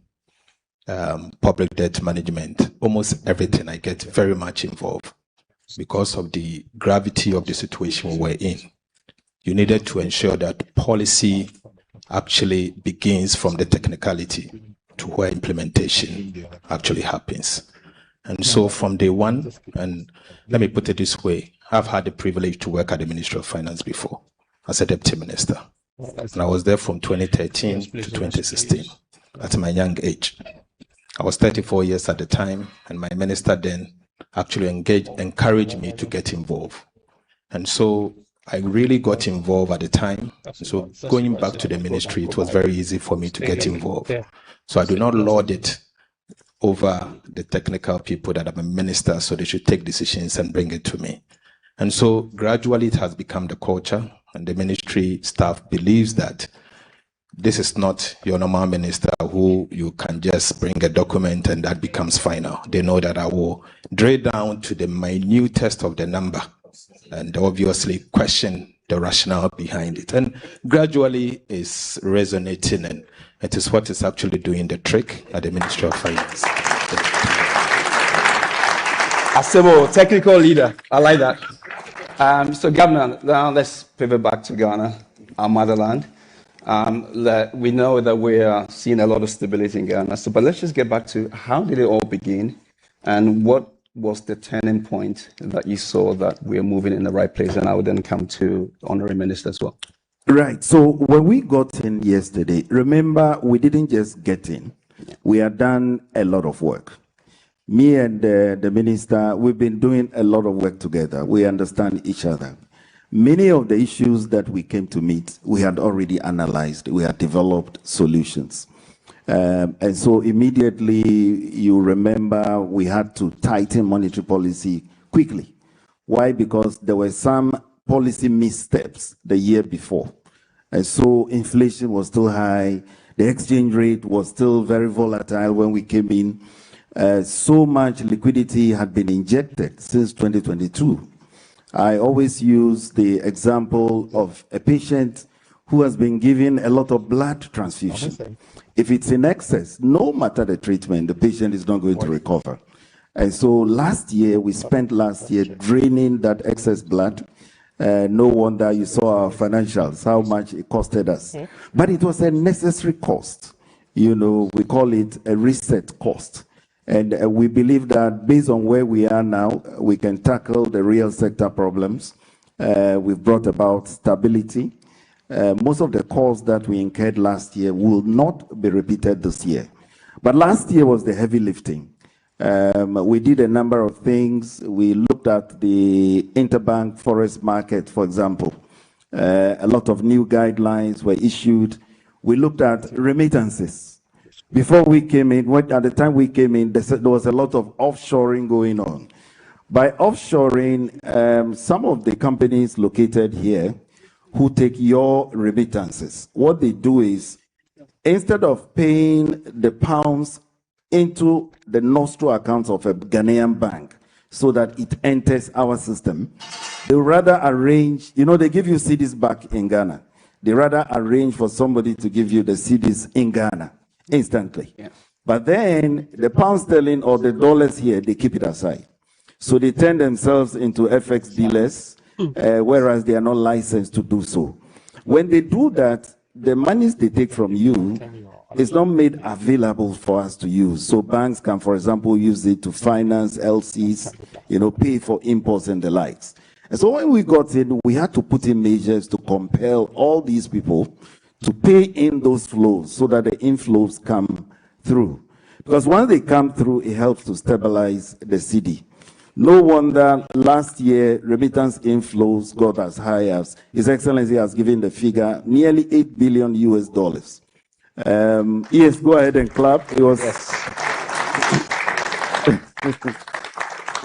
public debt management, almost everything. I get very much involved because of the gravity of the situation we're in. You needed to ensure that policy actually begins from the technicality to where implementation actually happens. And so from day one, and let me put it this way, I've had the privilege to work at the Ministry of Finance before as a deputy minister. And I was there from 2013 to 2016 at my young age. I was 34 years at the time, and my minister then actually encouraged me to get involved. And so I really got involved at the time. So going back to the ministry, it was very easy for me to get involved. So I do not lord it over the technical people that I'm a minister, so they should take decisions and bring it to me. And so gradually it has become the culture, and the ministry staff believes that this is not your normal minister who you can just bring a document and that becomes final. They know that I will drill down to the minutest of the number and obviously question the rationale behind it. And gradually it's resonating, and it is what is actually doing the trick at the Ministry of Finance. Asebo, technical leader. I like that. So Governor, now let's pivot back to Ghana, our motherland. We know that we are seeing a lot of stability in Ghana. So, but let's just get back to how did it all begin, and what was the turning point that you saw that we are moving in the right place? And I would then come to the Honorary Minister as well. Right. So when we got in yesterday, remember, we didn't just get in. We had done a lot of work. Me and the minister, we've been doing a lot of work together. We understand each other. Many of the issues that we came to meet, we had already analyzed. We had developed solutions. And so immediately, you remember, we had to tighten monetary policy quickly. Why? Because there were some policy missteps the year before. And so inflation was still high. The exchange rate was still very volatile when we came in. So much liquidity had been injected since 2022. I always use the example of a patient who has been given a lot of blood transfusion. If it's in excess, no matter the treatment, the patient is not going to recover. And so we spent last year draining that excess blood. No wonder you saw our financials, how much it costed us. But it was a necessary cost. You know, we call it a reset cost. And we believe that based on where we are now, we can tackle the real sector problems. We've brought about stability. Most of the costs that we incurred last year will not be repeated this year. But last year was the heavy lifting. We did a number of things. We looked at the interbank forex market, for example. A lot of new guidelines were issued. We looked at remittances. Before we came in, at the time we came in, there was a lot of offshoring going on. By offshoring, some of the companies located here who take your remittances, what they do is, instead of paying the pounds into the nostro accounts of a Ghanaian bank so that it enters our system, they rather arrange, you know, they give you cedis back in Ghana. They rather arrange for somebody to give you the cedis in Ghana instantly. Yeah. But then the pound sterling or the dollars here, they keep it aside. So they turn themselves into FX dealers, whereas they are not licensed to do so. When they do that, the monies they take from you is not made available for us to use. So banks can, for example, use it to finance LCs, you know, pay for imports and the likes. And so when we got in, we had to put in measures to compel all these people to pay in those flows so that the inflows come through. Because once they come through, it helps to stabilize the cedi. No wonder last year remittance inflows got as high as His Excellency has given the figure, nearly $8 billion US. Yes, go ahead and clap. It was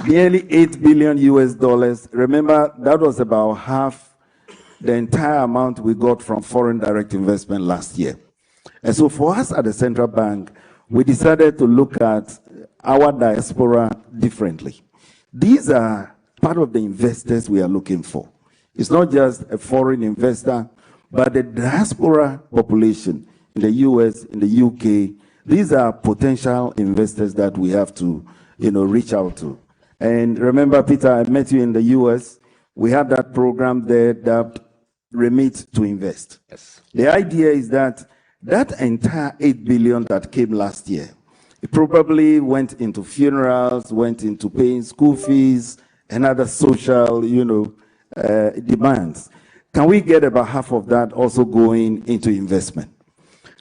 nearly $8 billion US. Remember, that was about half the entire amount we got from foreign direct investment last year. And so for us at the central bank, we decided to look at our diaspora differently. These are part of the investors we are looking for. It's not just a foreign investor, but the diaspora population in the US, in the UK, these are potential investors that we have to, you know, reach out to. And remember, Peter, I met you in the US. We had that program there that remit to invest. Yes. The idea is that that entire $8 billion that came last year, it probably went into funerals, went into paying school fees, and other social, you know, demands. Can we get about half of that also going into investment?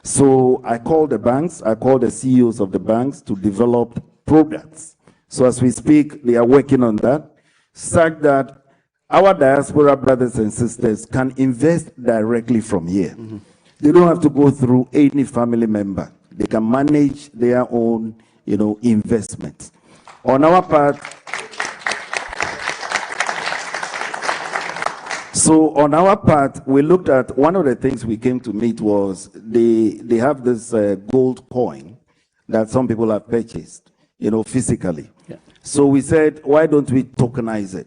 So I called the banks, I called the CEOs of the banks to develop programs. So as we speak, they are working on that, such that our diaspora brothers and sisters can invest directly from here. Mm-hmm. They don't have to go through any family member. They can manage their own, you know, investments. On our part, we looked at one of the things we came to meet was they have this gold coin that some people have purchased, you know, physically. Yeah. So we said, why don't we tokenize it?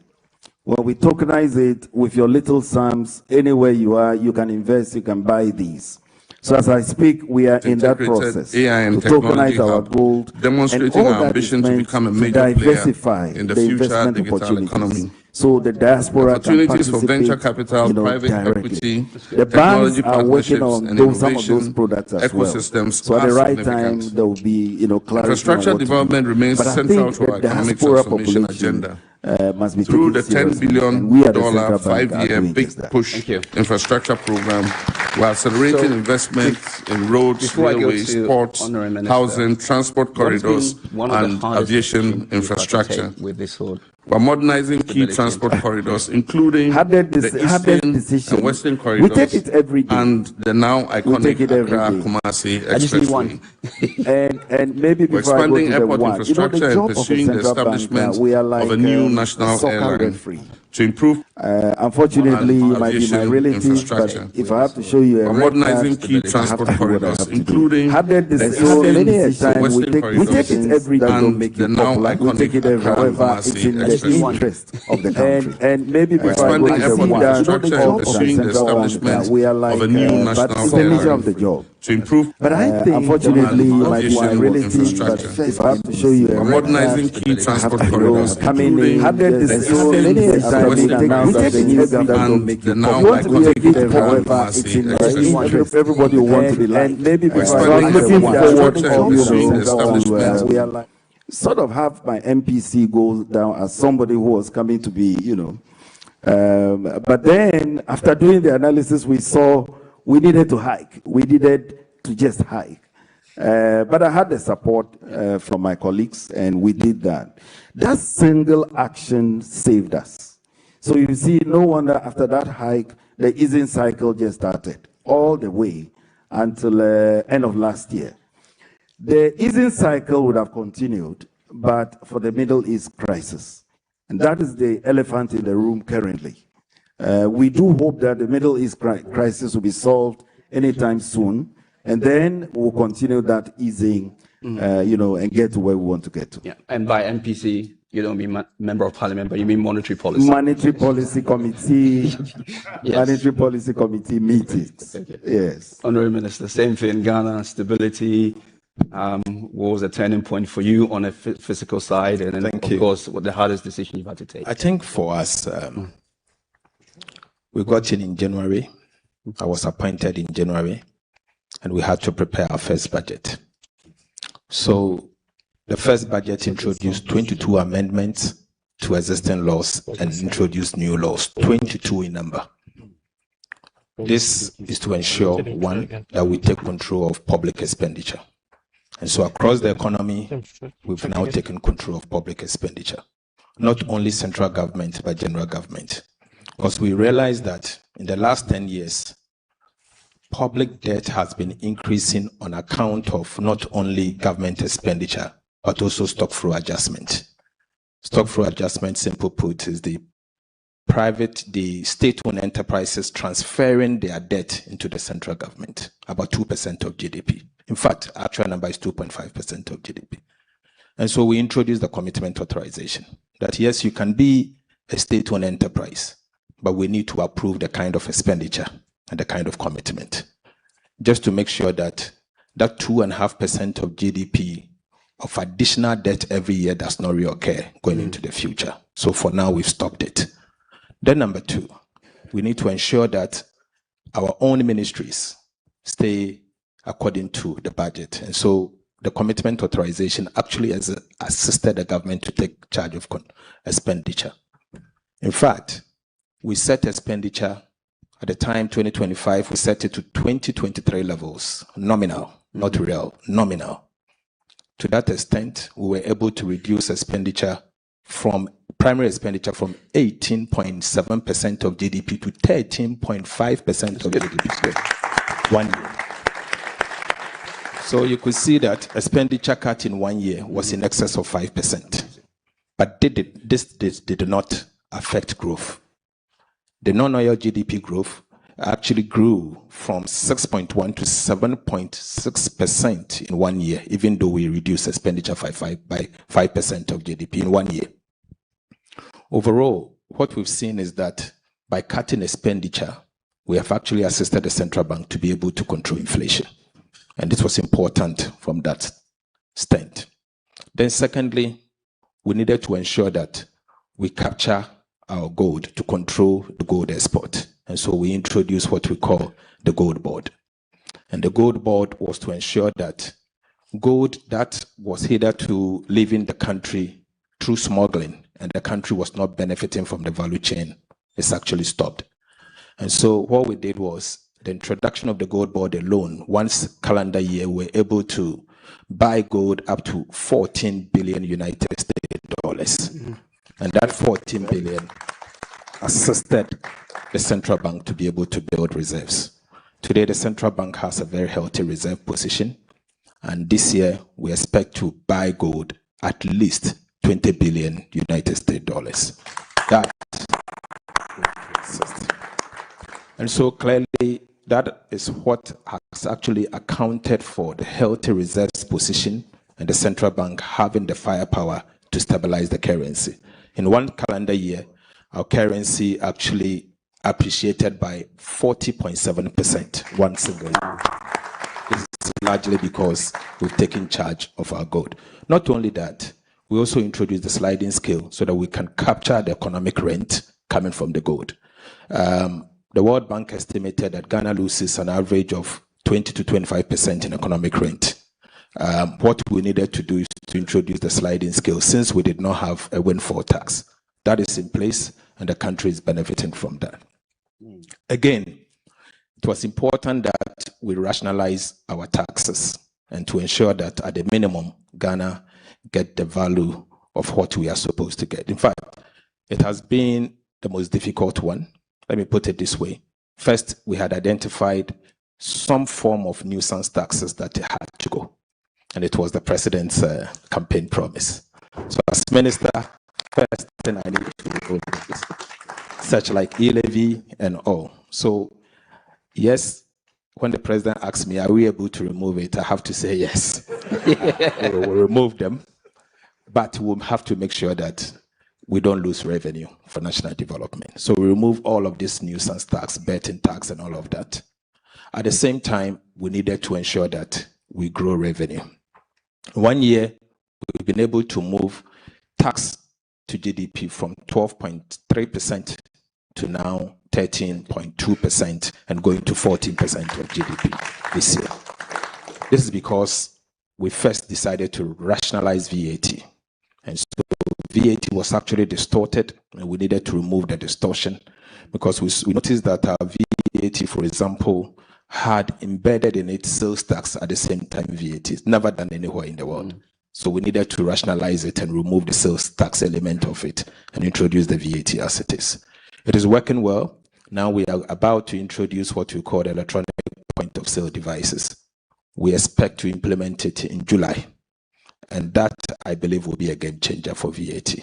Well, we tokenize it with your little sums. Anywhere you are, you can invest, you can buy these. So as I speak, we are in that process AI and to tokenize our gold, demonstrating our ambition to become a major diversify player in the future digital economy. So the diaspora opportunities for venture capital, you know, private directly. equity, The banks technology are working partnerships, on and some of those products as well. ecosystems So at the are right time, significant. there will be, you know, clarity. Infrastructure on what to do. development remains But I central think to our the economic diaspora transformation population, agenda. Must be Through taken the $10 seriously, billion and we at the Central Bank are 5-year doing big just that. push infrastructure program, we're accelerating investments in roads, railways, ports, housing, transport corridors, and aviation infrastructure. With this whole We're modernizing key transport corridors, including the Eastern and Western corridors, we take it every day, and the now iconic Accra-Kumasi Expressway. and maybe we're before expanding I go to airport infrastructure and pursuing the establishment of a new national airline to improve. Unfortunately, you might be my relative, but if I have to show you a we're modernizing key transport corridors, including the Western corridors, we take it every day, and the now iconic Accra-Kumasi interest of the country. And maybe before I go expanding to the airport infrastructure and pursuing the establishment of a new national airline of the job to improve. But I think, unfortunately, you might be my relative, but if I have to show you we're modernizing key transport corridors, coming in, and the now iconic Accra-Kumasi. everybody will want to be like. And maybe before I'm looking forward to we are like sort of have my MPC go down as somebody who was coming to be, but then after doing the analysis, we saw we needed to hike. We needed to just hike. But I had the support from my colleagues, and we did that. That single action saved us. So you see, no wonder after that hike, the easing cycle just started all the way until end of last year. The easing cycle would have continued, but for the Middle East crisis. And that is the elephant in the room currently. We do hope that the Middle East crisis will be solved anytime soon, and then we'll continue that easing, and get to where we want to get to. Yeah. And by MPC, you don't mean member of parliament, but you mean monetary policy. Monetary policy committee, yes. Monetary policy committee meetings. Okay. Yes. Honorable Minister, same thing. Ghana stability was a turning point for you on a physical side, and then of course, what the hardest decision you've had to take. I think for us, we got in January. I was appointed in January, and we had to prepare our first budget. So the first budget introduced 22 amendments to existing laws and introduced new laws, 22 in number. This is to ensure, one, that we take control of public expenditure. And so across the economy, we've now taken control of public expenditure. Not only central government, but general government. Because we realized that in the last 10 years, public debt has been increasing on account of not only government expenditure, but also stock flow adjustment. Stock flow adjustment, simple put, is the state-owned enterprises transferring their debt into the central government, about 2% of GDP. In fact, actual number is 2.5% of GDP. And so we introduced the commitment authorization that yes, you can be a state-owned enterprise, but we need to approve the kind of expenditure and the kind of commitment, just to make sure that that 2.5% of GDP of additional debt every year does not reoccur going into the future. So for now, we've stopped it. Then number two, we need to ensure that our own ministries stay according to the budget. And so the commitment authorization actually has assisted the government to take charge of expenditure. In fact, we set expenditure at the time 2025, we set it to 2023 levels, nominal, not real, nominal. To that extent, we were able to reduce expenditure from primary expenditure from 18.7% of GDP to 13.5% of GDP 1 year. So you could see that expenditure cut in 1 year was in excess of 5%. But this did not affect growth. The non-oil GDP growth actually grew from 6.1 to 7.6% in 1 year, even though we reduced expenditure by 5% of GDP in 1 year. Overall, what we've seen is that by cutting expenditure, we have actually assisted the central bank to be able to control inflation. And this was important from that stand. Then secondly, we needed to ensure that we capture our gold to control the gold export. And so we introduced what we call the gold board. And the gold board was to ensure that gold that was hitherto leaving the country through smuggling and the country was not benefiting from the value chain is actually stopped. And so what we did was the introduction of the gold board alone, once calendar year, we're able to buy gold up to 14 billion United States dollars. And that 14 billion assisted the central bank to be able to build reserves. Today, the central bank has a very healthy reserve position. And this year, we expect to buy gold at least 20 billion United States dollars. That. And so clearly, that is what has actually accounted for the healthy reserves position and the central bank having the firepower to stabilize the currency. In one calendar year, our currency actually appreciated by 40.7%, one single year. This is largely because we've taken charge of our gold. Not only that, we also introduced the sliding scale so that we can capture the economic rent coming from the gold. The World Bank estimated that Ghana loses an average of 20 to 25% in economic rent. What we needed to do is to introduce the sliding scale since we did not have a windfall tax. That is in place, and the country is benefiting from that. Again, it was important that we rationalize our taxes and to ensure that at the minimum, Ghana get the value of what we are supposed to get. In fact, it has been the most difficult one. Let me put it this way. First, we had identified some form of nuisance taxes that had to go. And it was the president's campaign promise. So as minister, first thing I need to do is such like e-levy and all. So yes, when the president asks me, are we able to remove it? I have to say yes. We'll remove them. But we'll have to make sure that we don't lose revenue for national development. So we remove all of this nuisance tax, betting tax, and all of that. At the same time, we needed to ensure that we grow revenue. 1 year, we've been able to move tax to GDP from 12.3% to now 13.2% and going to 14% of GDP this year. This is because we first decided to rationalize VAT. And so VAT was actually distorted, and we needed to remove the distortion because we noticed that our VAT, for example, had embedded in it sales tax at the same time VAT. It's never done anywhere in the world. So we needed to rationalize it and remove the sales tax element of it and introduce the VAT as it is. It is working well. Now we are about to introduce what we call electronic point of sale devices. We expect to implement it in July. And that, I believe, will be a game changer for VAT.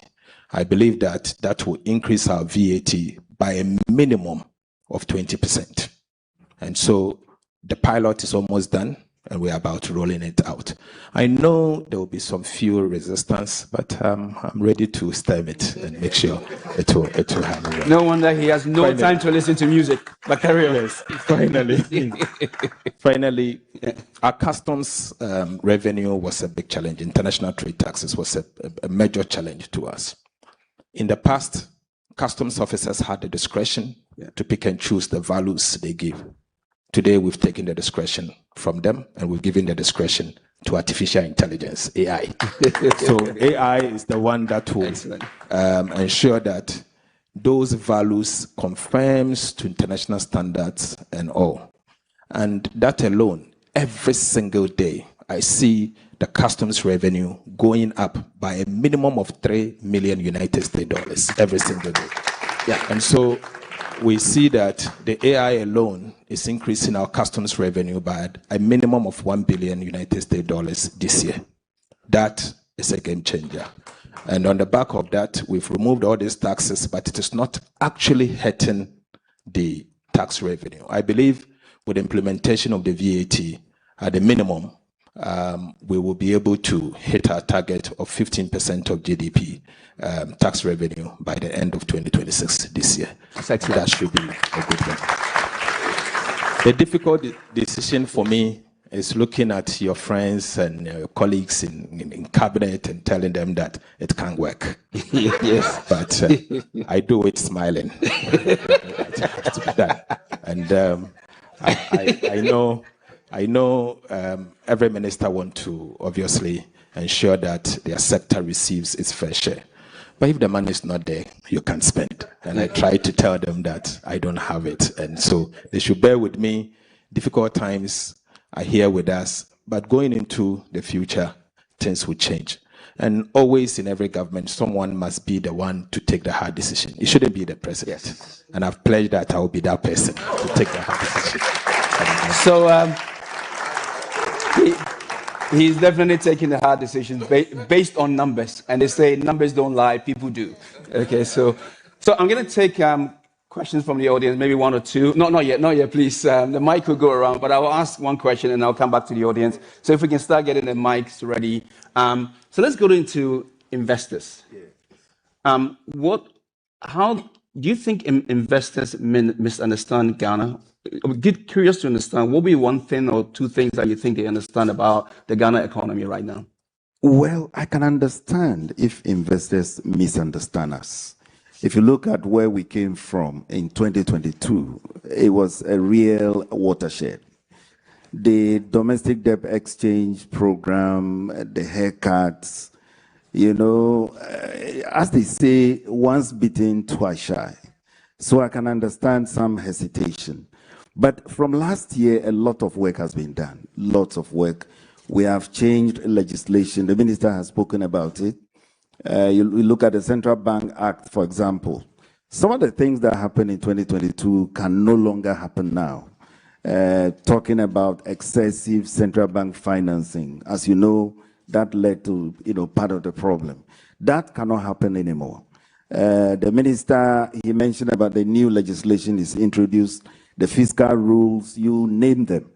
I believe that that will increase our VAT by a minimum of 20%. And so the pilot is almost done, and we're about to rolling it out. I know there will be some fuel resistance, but I'm ready to stem it and make sure it will happen. No wonder he has no time to listen to music. But carry on. Finally, our customs revenue was a big challenge. International trade taxes was a major challenge to us. In the past, customs officers had the discretion to pick and choose the values they give. Today, we've taken the discretion from them, and we've given the discretion to artificial intelligence, AI. So AI is the one that will ensure that those values conforms to international standards and all. And that alone, every single day, I see the customs revenue going up by a minimum of 3 million United States dollars every single day. And so we see that the AI alone is increasing our customs revenue by a minimum of 1 billion United States dollars this year. That is a game changer. And on the back of that, we've removed all these taxes, but it is not actually hurting the tax revenue. I believe with the implementation of the VAT, at the minimum, we will be able to hit our target of 15% of GDP tax revenue by the end of 2026 this year. That should be a good thing. The difficult decision for me is looking at your friends and your colleagues in cabinet and telling them that it can't work. Yes, but I do it smiling. And I know every minister wants to obviously ensure that their sector receives its fair share. But if the money is not there, you can't spend. And I try to tell them that I don't have it. And so they should bear with me. Difficult times are here with us. But going into the future, things will change. And always in every government, someone must be the one to take the hard decision. It shouldn't be the president. Yes. And I've pledged that I will be that person to take the hard decision. So he's definitely taking the hard decisions based on numbers. And they say numbers don't lie, people do. Okay, so I'm going to take questions from the audience, maybe one or two. Not yet, please. The mic will go around, but I will ask one question and I'll come back to the audience. So if we can start getting the mics ready. So let's go into investors. How do you think investors misunderstand Ghana? I'm curious to understand, what would be one thing or two things that you think they understand about the Ghana economy right now? Well, I can understand if investors misunderstand us. If you look at where we came from in 2022, it was a real watershed. The domestic debt exchange program, the haircuts, as they say, once bitten, twice shy. So I can understand some hesitation. But from last year, a lot of work has been done, lots of work. We have changed legislation. The minister has spoken about it. You look at the Central Bank Act, for example. Some of the things that happened in 2022 can no longer happen now. Talking about excessive central bank financing. As you know, that led to part of the problem. That cannot happen anymore. The minister, he mentioned about the new legislation is introduced, the fiscal rules, you name them.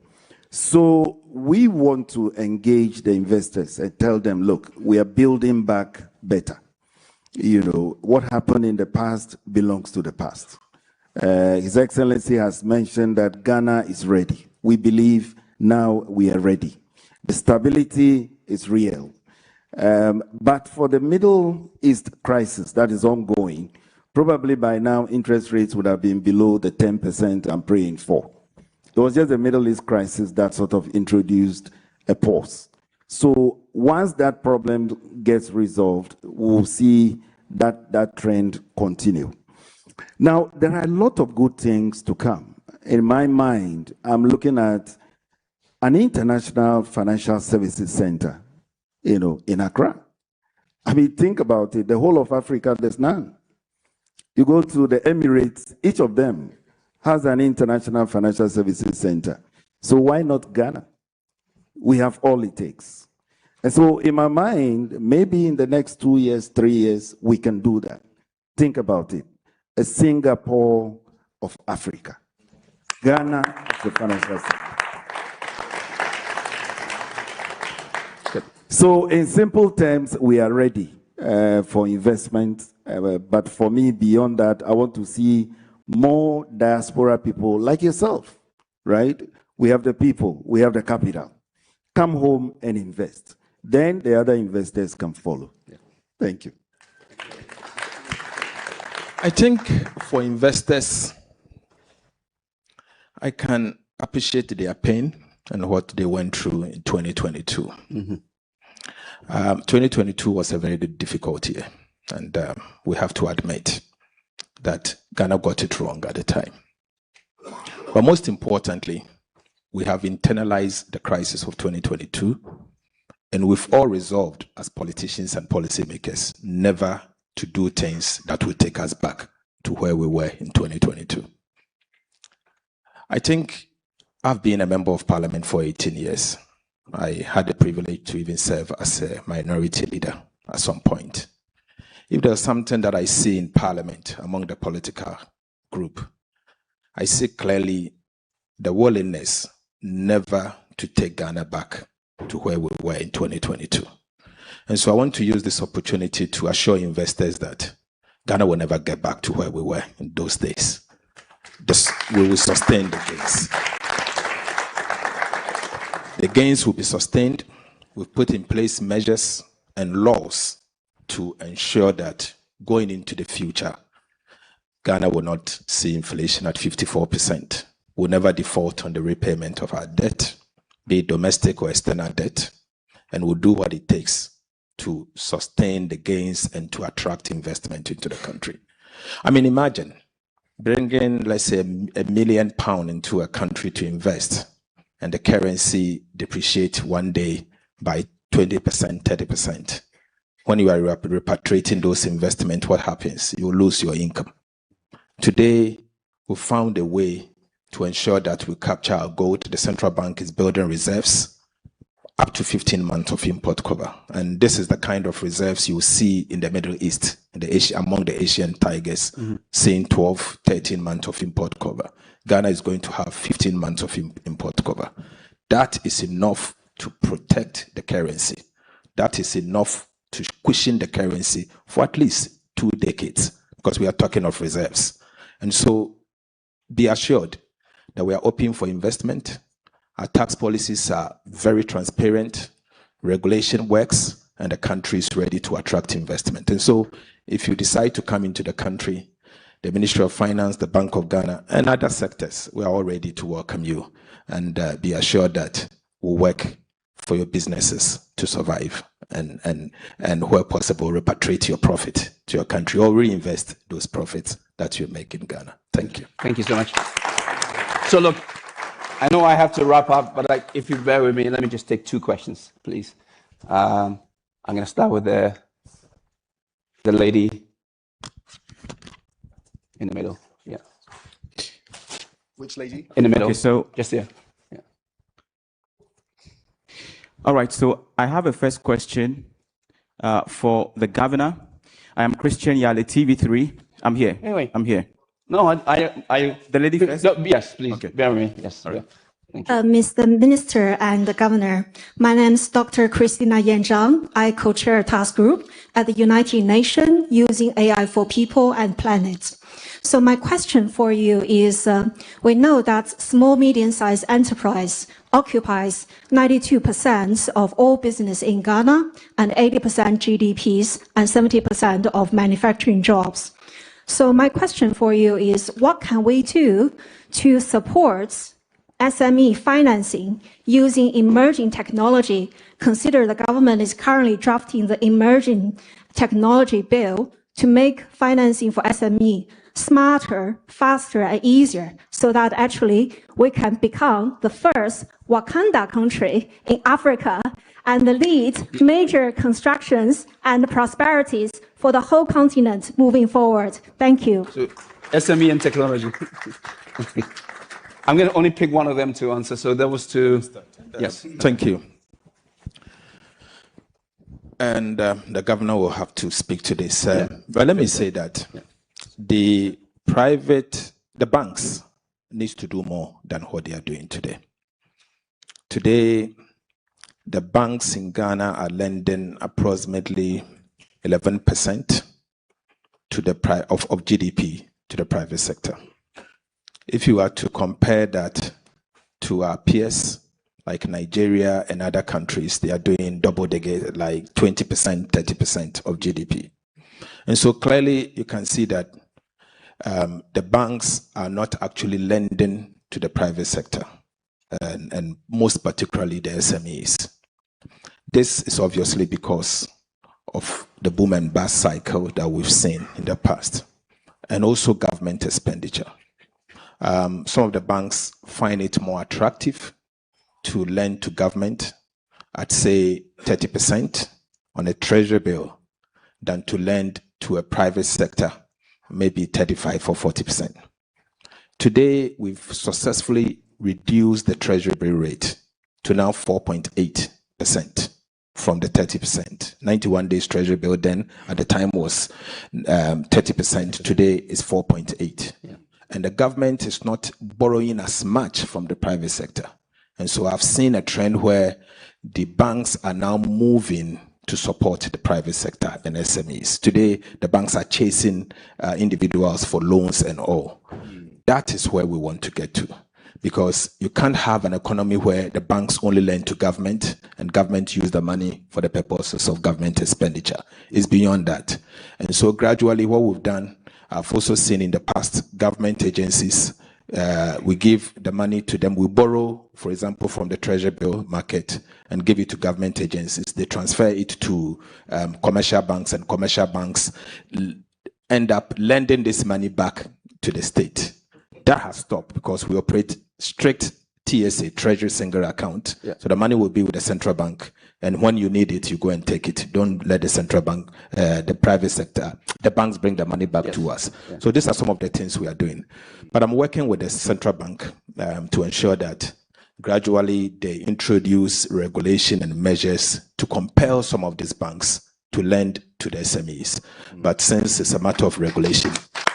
So we want to engage the investors and tell them, look, we are building back better. What happened in the past belongs to the past. His Excellency has mentioned that Ghana is ready. We believe now we are ready. The stability is real. But for the Middle East crisis that is ongoing, probably by now interest rates would have been below the 10% I'm praying for. It was just the Middle East crisis that sort of introduced a pause. So once that problem gets resolved, we'll see that trend continue. Now, there are a lot of good things to come. In my mind, I'm looking at an international financial services center, in Accra. I mean, think about it. The whole of Africa, there's none. You go to the Emirates, each of them has an international financial services center. So why not Ghana? We have all it takes. And so in my mind, maybe in the next 2 years, 3 years, we can do that. Think about it. A Singapore of Africa. Ghana is the financial center. So in simple terms, we are ready for investment. But for me, beyond that, I want to see more diaspora people like yourself, right? We have the people, we have the capital. Come home and invest. Then the other investors can follow. Yeah. Thank you. I think for investors, I can appreciate their pain and what they went through in 2022. Mm-hmm. 2022 was a very difficult year, and we have to admit that Ghana got it wrong at the time. But most importantly, we have internalized the crisis of 2022, and we've all resolved as politicians and policymakers never to do things that will take us back to where we were in 2022. I think I've been a member of parliament for 18 years. I had the privilege to even serve as a minority leader at some point. If there's something that I see in parliament among the political group, I see clearly the willingness never to take Ghana back to where we were in 2022. And so I want to use this opportunity to assure investors that Ghana will never get back to where we were in those days. We will sustain the gains. The gains will be sustained. We've put in place measures and laws to ensure that going into the future, Ghana will not see inflation at 54%. We'll never default on the repayment of our debt, be it domestic or external debt, and we'll do what it takes to sustain the gains and to attract investment into the country. I mean, imagine bringing, let's say, £1 million into a country to invest, and the currency depreciate one day by 20%, 30%. when you are repatriating those investments, what happens? You lose your income. Today, we found a way to ensure that we capture our gold. The central bank is building reserves up to 15 months of import cover. And this is the kind of reserves you see in the Middle East, among the Asian tigers, seeing 12, 13 months of import cover. Ghana is going to have 15 months of import cover. That is enough to protect the currency. That is enough to cushion the currency for at least 2 decades, because we are talking of reserves. And so be assured that we are open for investment. Our tax policies are very transparent, regulation works, and the country is ready to attract investment. And so if you decide to come into the country, the Ministry of Finance, the Bank of Ghana, and other sectors, we are all ready to welcome you, and be assured that we'll work for your businesses to survive, and where possible, repatriate your profit to your country or reinvest those profits that you make in Ghana. Thank you. Thank you so much. So look, I know I have to wrap up, but if you bear with me, let me just take 2 questions, please. I'm going to start with the lady in the middle. Yeah. Which lady? In the middle. Okay, so just there. Yeah. All right. So I have a first question for the governor. I am Christian Yale, TV3. I'm here. Anyway. I'm here. No, I the lady first. No, yes, please. Okay. Bear with me. Yes. Right. Thank you. Mr. Minister and the Governor, my name is Dr. Christina Yan Zhang. I co-chair a task group at the United Nations using AI for people and planet. So my question for you is, we know that small, medium-sized enterprise occupies 92% of all business in Ghana and 80% GDPs and 70% of manufacturing jobs. So my question for you is, what can we do to support SME financing using emerging technology? Consider the government is currently drafting the emerging technology bill to make financing for SME smarter, faster, and easier, so that actually we can become the first Wakanda country in Africa and lead major constructions and prosperities for the whole continent moving forward. Thank you. So, SME and technology. I'm going to only pick one of them to answer. So there was 2. Yes. Thank you. And the governor will have to speak to this. But let me say that the banks needs to do more than what they are doing today. Today, the banks in Ghana are lending approximately 11% to the of GDP to the private sector. If you are to compare that to our peers like Nigeria and other countries, they are doing double digit, like 20%, 30% of GDP. And so clearly you can see that the banks are not actually lending to the private sector, and most particularly the SMEs. This is obviously because of the boom and bust cycle that we've seen in the past, and also government expenditure. Some of the banks find it more attractive to lend to government at, say, 30% on a treasury bill than to lend to a private sector, maybe 35 or 40%. Today, we've successfully reduced the treasury bill rate to now 4.8% from the 30%. 91 days treasury bill then at the time was 30%. Today is 4.8%. Yeah. And the government is not borrowing as much from the private sector. And so I've seen a trend where the banks are now moving to support the private sector and SMEs. Today, the banks are chasing individuals for loans and all. That is where we want to get to, because you can't have an economy where the banks only lend to government and government use the money for the purposes of government expenditure. It's beyond that. And so gradually what we've done, I've also seen in the past government agencies, we give the money to them. We borrow, for example, from the treasury bill market and give it to government agencies. They transfer it to commercial banks, and commercial banks end up lending this money back to the state. That has stopped because we operate strict TSA, Treasury Single Account. Yeah. So the money will be with the central bank And when you need it, you go and take it. Don't let the central bank, the private sector, the banks bring the money back to us. Yeah. So these are some of the things we are doing. But I'm working with the central bank to ensure that gradually they introduce regulation and measures to compel some of these banks to lend to the SMEs. But since it's a matter of regulation,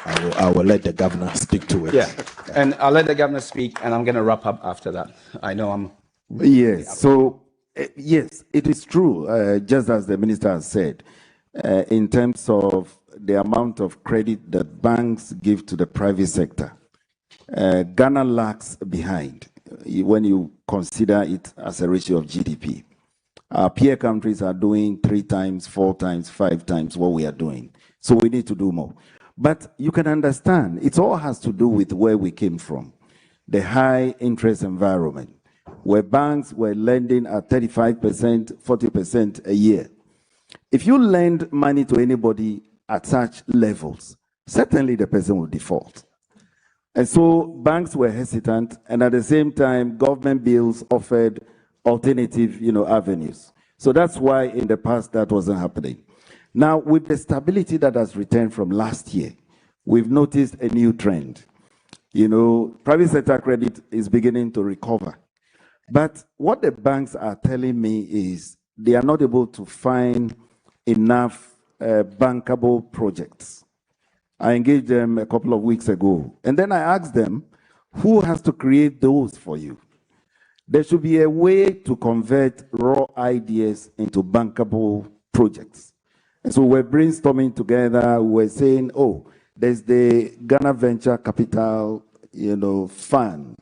I will let the governor speak to it. Yeah, and I'll let the governor speak, and I'm going to wrap up after that. I know I'm... Yes, so, yes, it is true, just as the minister has said, in terms of the amount of credit that banks give to the private sector. Ghana lags behind when you consider it as a ratio of GDP. Our peer countries are doing 3 times, 4 times, 5 times what we are doing. So we need to do more. But you can understand, it all has to do with where we came from. The high interest environment, where banks were lending at 35%, 40% a year. If you lend money to anybody at such levels, certainly the person will default. And so banks were hesitant, and at the same time, government bills offered alternative, avenues. So that's why in the past that wasn't happening. Now, with the stability that has returned from last year, we've noticed a new trend. Private sector credit is beginning to recover. But what the banks are telling me is they are not able to find enough bankable projects. I engaged them a couple of weeks ago, and then I asked them, who has to create those for you? There should be a way to convert raw ideas into bankable projects. And so we're brainstorming together. We're saying, there's the Ghana Venture Capital, fund.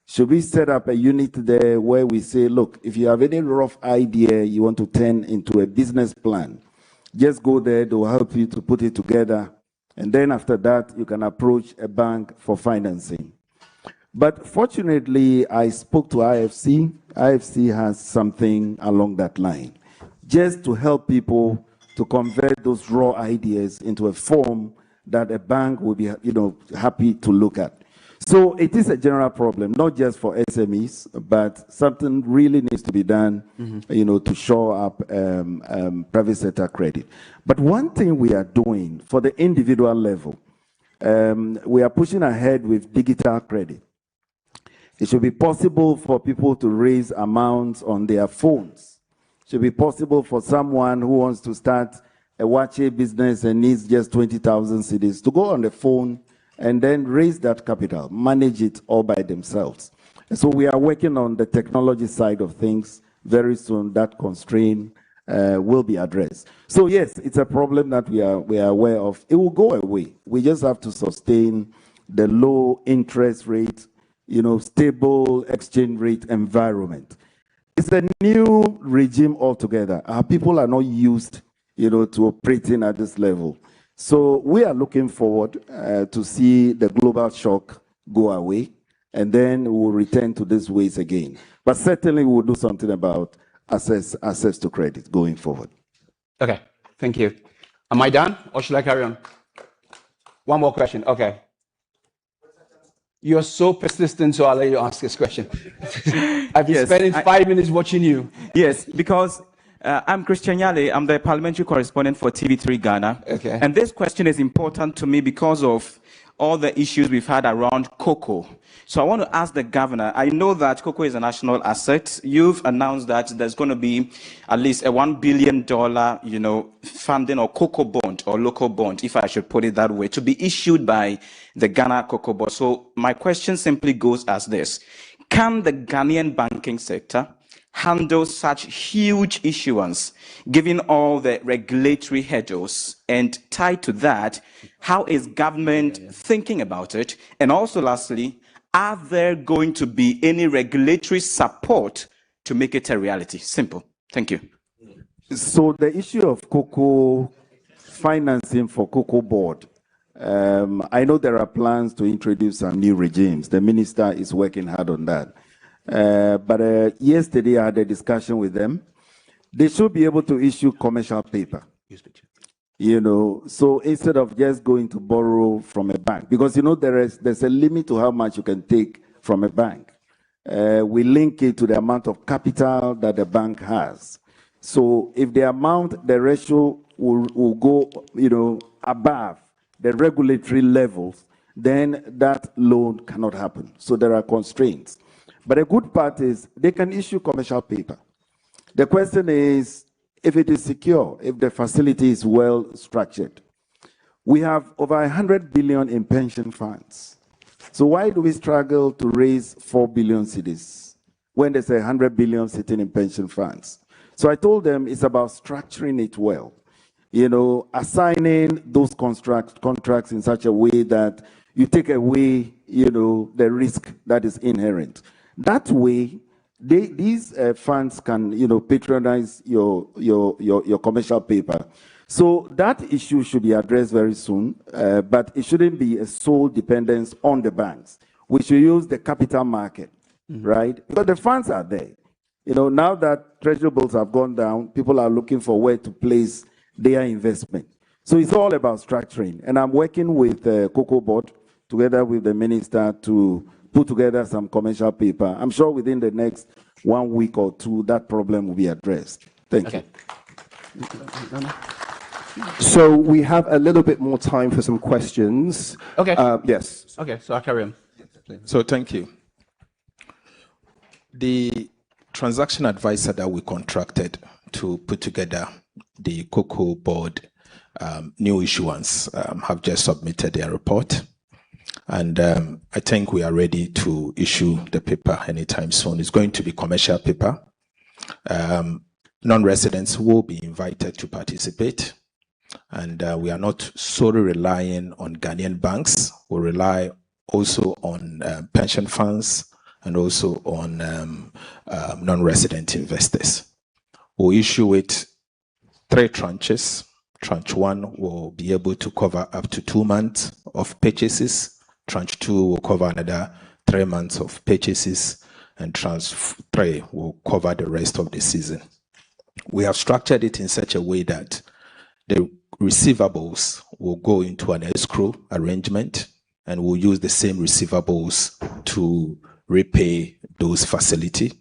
Should we set up a unit there where we say, look, if you have any rough idea you want to turn into a business plan, just go there, they'll help you to put it together. And then after that, you can approach a bank for financing. But fortunately, I spoke to IFC. IFC has something along that line, just to help people to convert those raw ideas into a form that a bank will be, happy to look at. So it is a general problem, not just for SMEs, but something really needs to be done, to shore up private sector credit. But one thing we are doing for the individual level, we are pushing ahead with digital credit. It should be possible for people to raise amounts on their phones. It should be possible for someone who wants to start a watche business and needs just 20,000 cedis to go on the phone and then raise that capital, manage it all by themselves. And so we are working on the technology side of things. Very soon that constraint will be addressed. So yes, it's a problem that we are aware of. It will go away. We just have to sustain the low interest rate, stable exchange rate environment. It's a new regime altogether. Our people are not used, to operating at this level. So we are looking forward to see the global shock go away, and then we'll return to these ways again. But certainly we'll do something about access to credit going forward. Okay, thank you. Am I done, or should I carry on? One more question, okay. You're so persistent, so I'll let you ask this question. I've been spending 5 minutes watching you. Yes, because I'm Christian Yale. I'm the parliamentary correspondent for TV3 Ghana. Okay. And this question is important to me because of all the issues we've had around cocoa. So I want to ask the governor, I know that cocoa is a national asset. You've announced that there's going to be at least a $1 billion, funding or cocoa bond or local bond, if I should put it that way, to be issued by the Ghana Cocoa Board. So my question simply goes as this. Can the Ghanaian banking sector handle such huge issuance, given all the regulatory hurdles? And tied to that, how is government thinking about it? And also, lastly, are there going to be any regulatory support to make it a reality? Simple. Thank you. So the issue of cocoa financing for Cocoa Board, I know there are plans to introduce some new regimes. The minister is working hard on that. But yesterday I had a discussion with them. They should be able to issue commercial paper. So instead of just going to borrow from a bank, because there's a limit to how much you can take from a bank. We link it to the amount of capital that the bank has. So if the amount, the ratio will go, above the regulatory levels, then that loan cannot happen. So there are constraints. But the good part is they can issue commercial paper. The question is if it is secure, if the facility is well structured. We have over 100 billion in pension funds. So why do we struggle to raise 4 billion cedis when there's 100 billion sitting in pension funds? So I told them it's about structuring it well. Assigning those contracts in such a way that you take away, the risk that is inherent. That way, these funds can, patronize your commercial paper. So that issue should be addressed very soon, but it shouldn't be a sole dependence on the banks. We should use the capital market, right? Because the funds are there. Now that treasury bills have gone down, people are looking for where to place their investment. So it's all about structuring. And I'm working with the Cocoa Board together with the minister to put together some commercial paper. I'm sure within the next 1 week or two, that problem will be addressed. Thank you. So we have a little bit more time for some questions. Okay. Yes. Okay, so I'll carry on. So thank you. The transaction advisor that we contracted to put together the Cocoa Board new issuance have just submitted their report. And I think we are ready to issue the paper anytime soon. It's going to be commercial paper. Non-residents will be invited to participate. And we are not solely relying on Ghanaian banks. We rely also on pension funds and also on non-resident investors. We'll issue it 3 tranches. Tranche 1 will be able to cover up to 2 months of purchases. Tranche 2 will cover another 3 months of purchases. And tranche 3 will cover the rest of the season. We have structured it in such a way that the receivables will go into an escrow arrangement, and we'll use the same receivables to repay those facilities.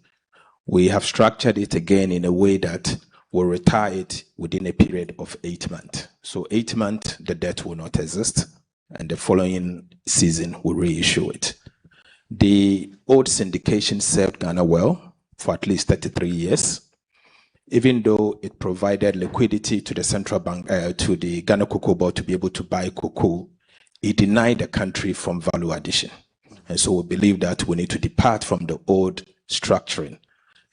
We have structured it again in a way that we'll retire it within a period of 8 months. So 8 months, the debt will not exist, and the following season we'll reissue it. The old syndication served Ghana well for at least 33 years. Even though it provided liquidity to the central bank, to the Ghana Cocoa Board to be able to buy cocoa, it denied the country from value addition. And so we believe that we need to depart from the old structuring.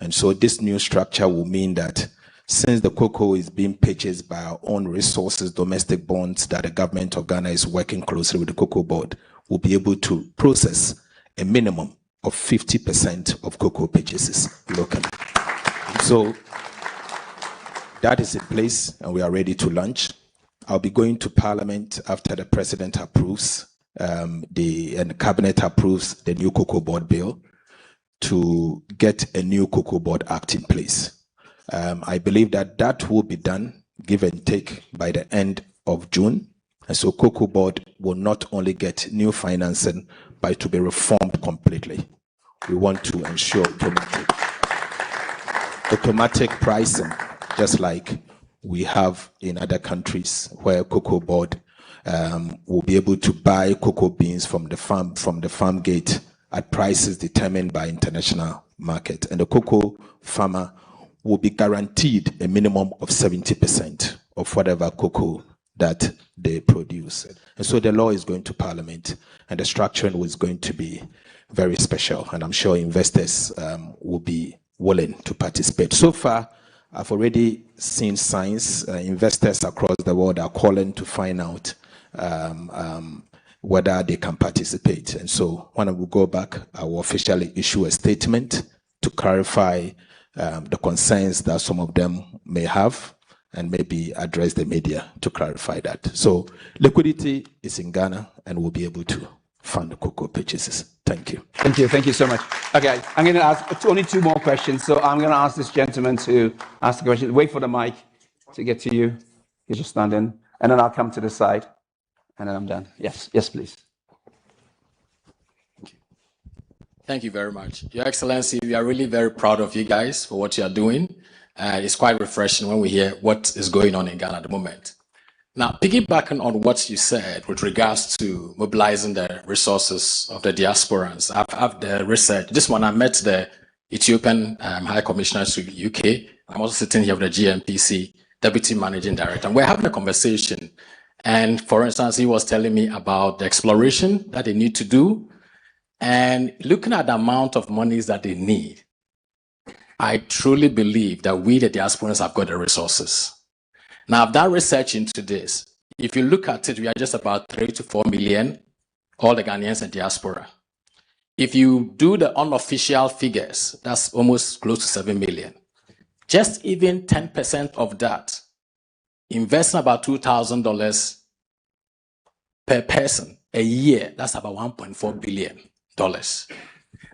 And so this new structure will mean that since the cocoa is being purchased by our own resources, domestic bonds that the government of Ghana is working closely with the Cocoa Board, we'll be able to process a minimum of 50% of cocoa purchases locally. So that is in place, and we are ready to launch. I'll be going to Parliament after the President approves and the Cabinet approves the new Cocoa Board bill to get a new Cocoa Board Act in place. I believe that that will be done, give and take, by the end of June. And so Cocoa Board will not only get new financing, but to be reformed completely. We want to ensure automatic pricing, just like we have in other countries where Cocoa Board will be able to buy cocoa beans from the farm gate at prices determined by international market. And the cocoa farmer will be guaranteed a minimum of 70% of whatever cocoa that they produce. And so the law is going to Parliament, and the structuring is going to be very special. And I'm sure investors will be willing to participate. So far, I've already seen signs. Investors across the world are calling to find out whether they can participate. And so when we go back, I will officially issue a statement to clarify the concerns that some of them may have, and maybe address the media to clarify that. So liquidity is in Ghana, and we'll be able to fund the cocoa purchases. Thank you. Thank you. Thank you so much. Okay, I'm going to ask only 2 more questions. So I'm going to ask this gentleman to ask the question. Wait for the mic to get to you. You just stand in, and then I'll come to the side, and then I'm done. Yes, yes, please. Thank you very much. Your Excellency, we are really very proud of you guys for what you are doing. It's quite refreshing when we hear what is going on in Ghana at the moment. Now, piggybacking on what you said with regards to mobilizing the resources of the diasporans, I've the research. This one, I met the Ethiopian High Commissioner to the UK. I'm also sitting here with the GMPC Deputy Managing Director. And we're having a conversation. And for instance, he was telling me about the exploration that they need to do. And looking at the amount of monies that they need, I truly believe that we, the diasporans, have got the resources. Now, I've done research into this. If you look at it, we are just about 3 to 4 million, all the Ghanaians in diaspora. If you do the unofficial figures, that's almost close to 7 million. Just even 10% of that, investing about $2,000 per person a year, that's about $1.4 billion.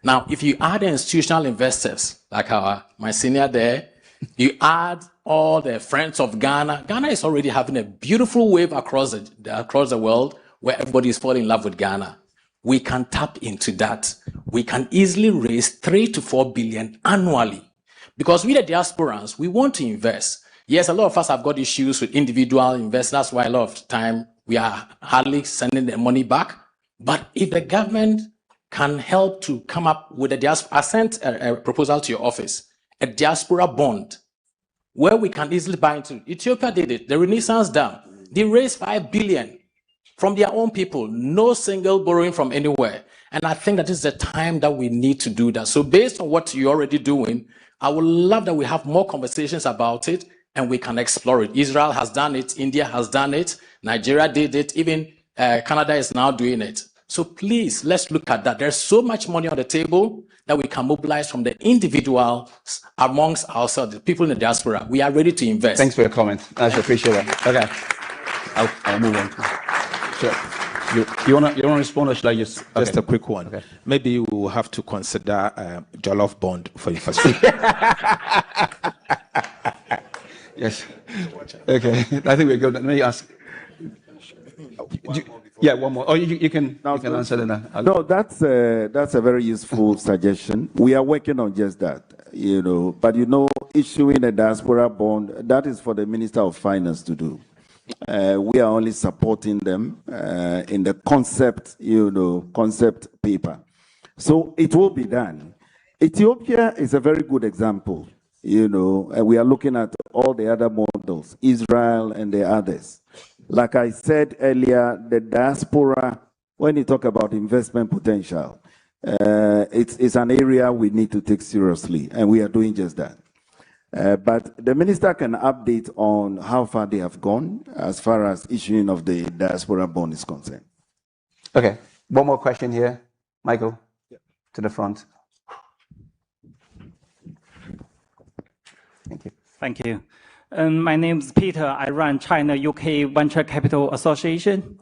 Now, if you add the institutional investors, like my senior there, you add all the friends of Ghana. Ghana is already having a beautiful wave across the world where everybody is falling in love with Ghana. We can tap into that. We can easily raise 3 to 4 billion annually because we, the diasporans, we want to invest. Yes, a lot of us have got issues with individual investors. That's why a lot of time we are hardly sending the money back. But if the government can help to come up with a diaspora, I sent a proposal to your office, a diaspora bond, where we can easily buy into. Ethiopia did it, the Renaissance Dam. They raised 5 billion from their own people, no single borrowing from anywhere. And I think that is the time that we need to do that. So based on what you're already doing, I would love that we have more conversations about it and we can explore it. Israel has done it, India has done it, Nigeria did it, even Canada is now doing it. So please, let's look at that. There's so much money on the table that we can mobilize from the individuals amongst ourselves, the people in the diaspora. We are ready to invest. Thanks for your comment. I appreciate that. Okay, I'll move on. Sure. You want to respond or shall I just? Okay. Just a quick one. Okay. Maybe you will have to consider Jollof bond for infrastructure. Yes. Okay. I think we're good. Let me ask. Yeah, one more. Oh, you can answer that. No, that's a very useful suggestion. We are working on just that, But issuing a diaspora bond, that is for the Minister of Finance to do. We are only supporting them in the concept paper. So it will be done. Ethiopia is a very good example, and we are looking at all the other models, Israel and the others. Like I said earlier, the diaspora, when you talk about investment potential, it's an area we need to take seriously, and we are doing just that. But the minister can update on how far they have gone as far as issuing of the diaspora bond is concerned. Okay, one more question here. Michael, to the front. Thank you. Thank you. My name is Peter. I run China-UK Venture Capital Association.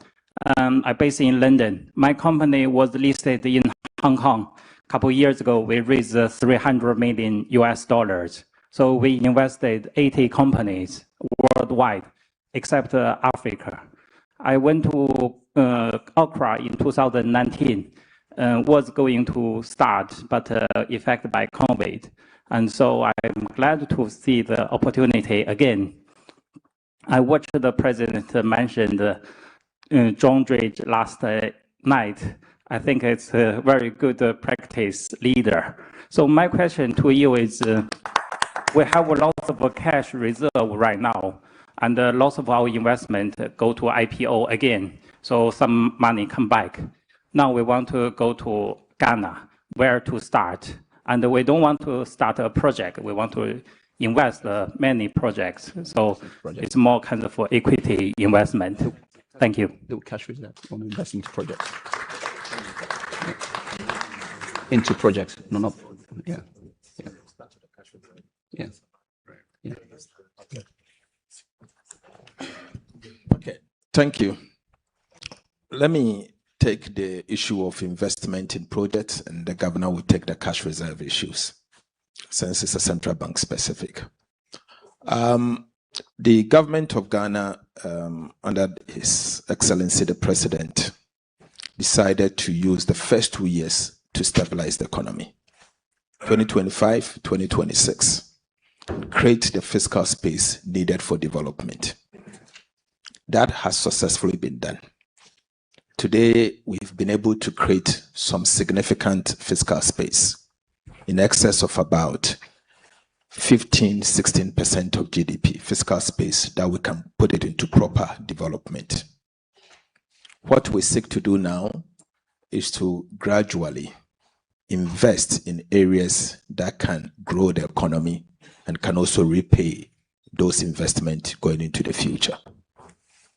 I'm based in London. My company was listed in Hong Kong. A couple of years ago, we raised $300 million US. So we invested 80 companies worldwide, except Africa. I went to Accra in 2019, was going to start, but affected by COVID. And so I'm glad to see the opportunity again. I watched the president mention John Dredge last night. I think it's a very good practice leader. So my question to you is, we have lots of cash reserve right now, and lots of our investment go to IPO again. So some money come back. Now we want to go to Ghana, where to start? And we don't want to start a project. We want to invest many projects. So it's more kind of for equity investment. Thank you. The cash reserve on investing into projects. Into projects. No. Yeah. Yeah. Yeah. Okay. Thank you. Let me take the issue of investment in projects, and the governor will take the cash reserve issues, since it's a central bank specific. The government of Ghana, under His Excellency the President, decided to use the first 2 years to stabilize the economy, 2025, 2026. create the fiscal space needed for development. That has successfully been done. Today, we've been able to create some significant fiscal space in excess of about 15–16% of GDP, fiscal space that we can put it into proper development. What we seek to do now is to gradually invest in areas that can grow the economy and can also repay those investments going into the future.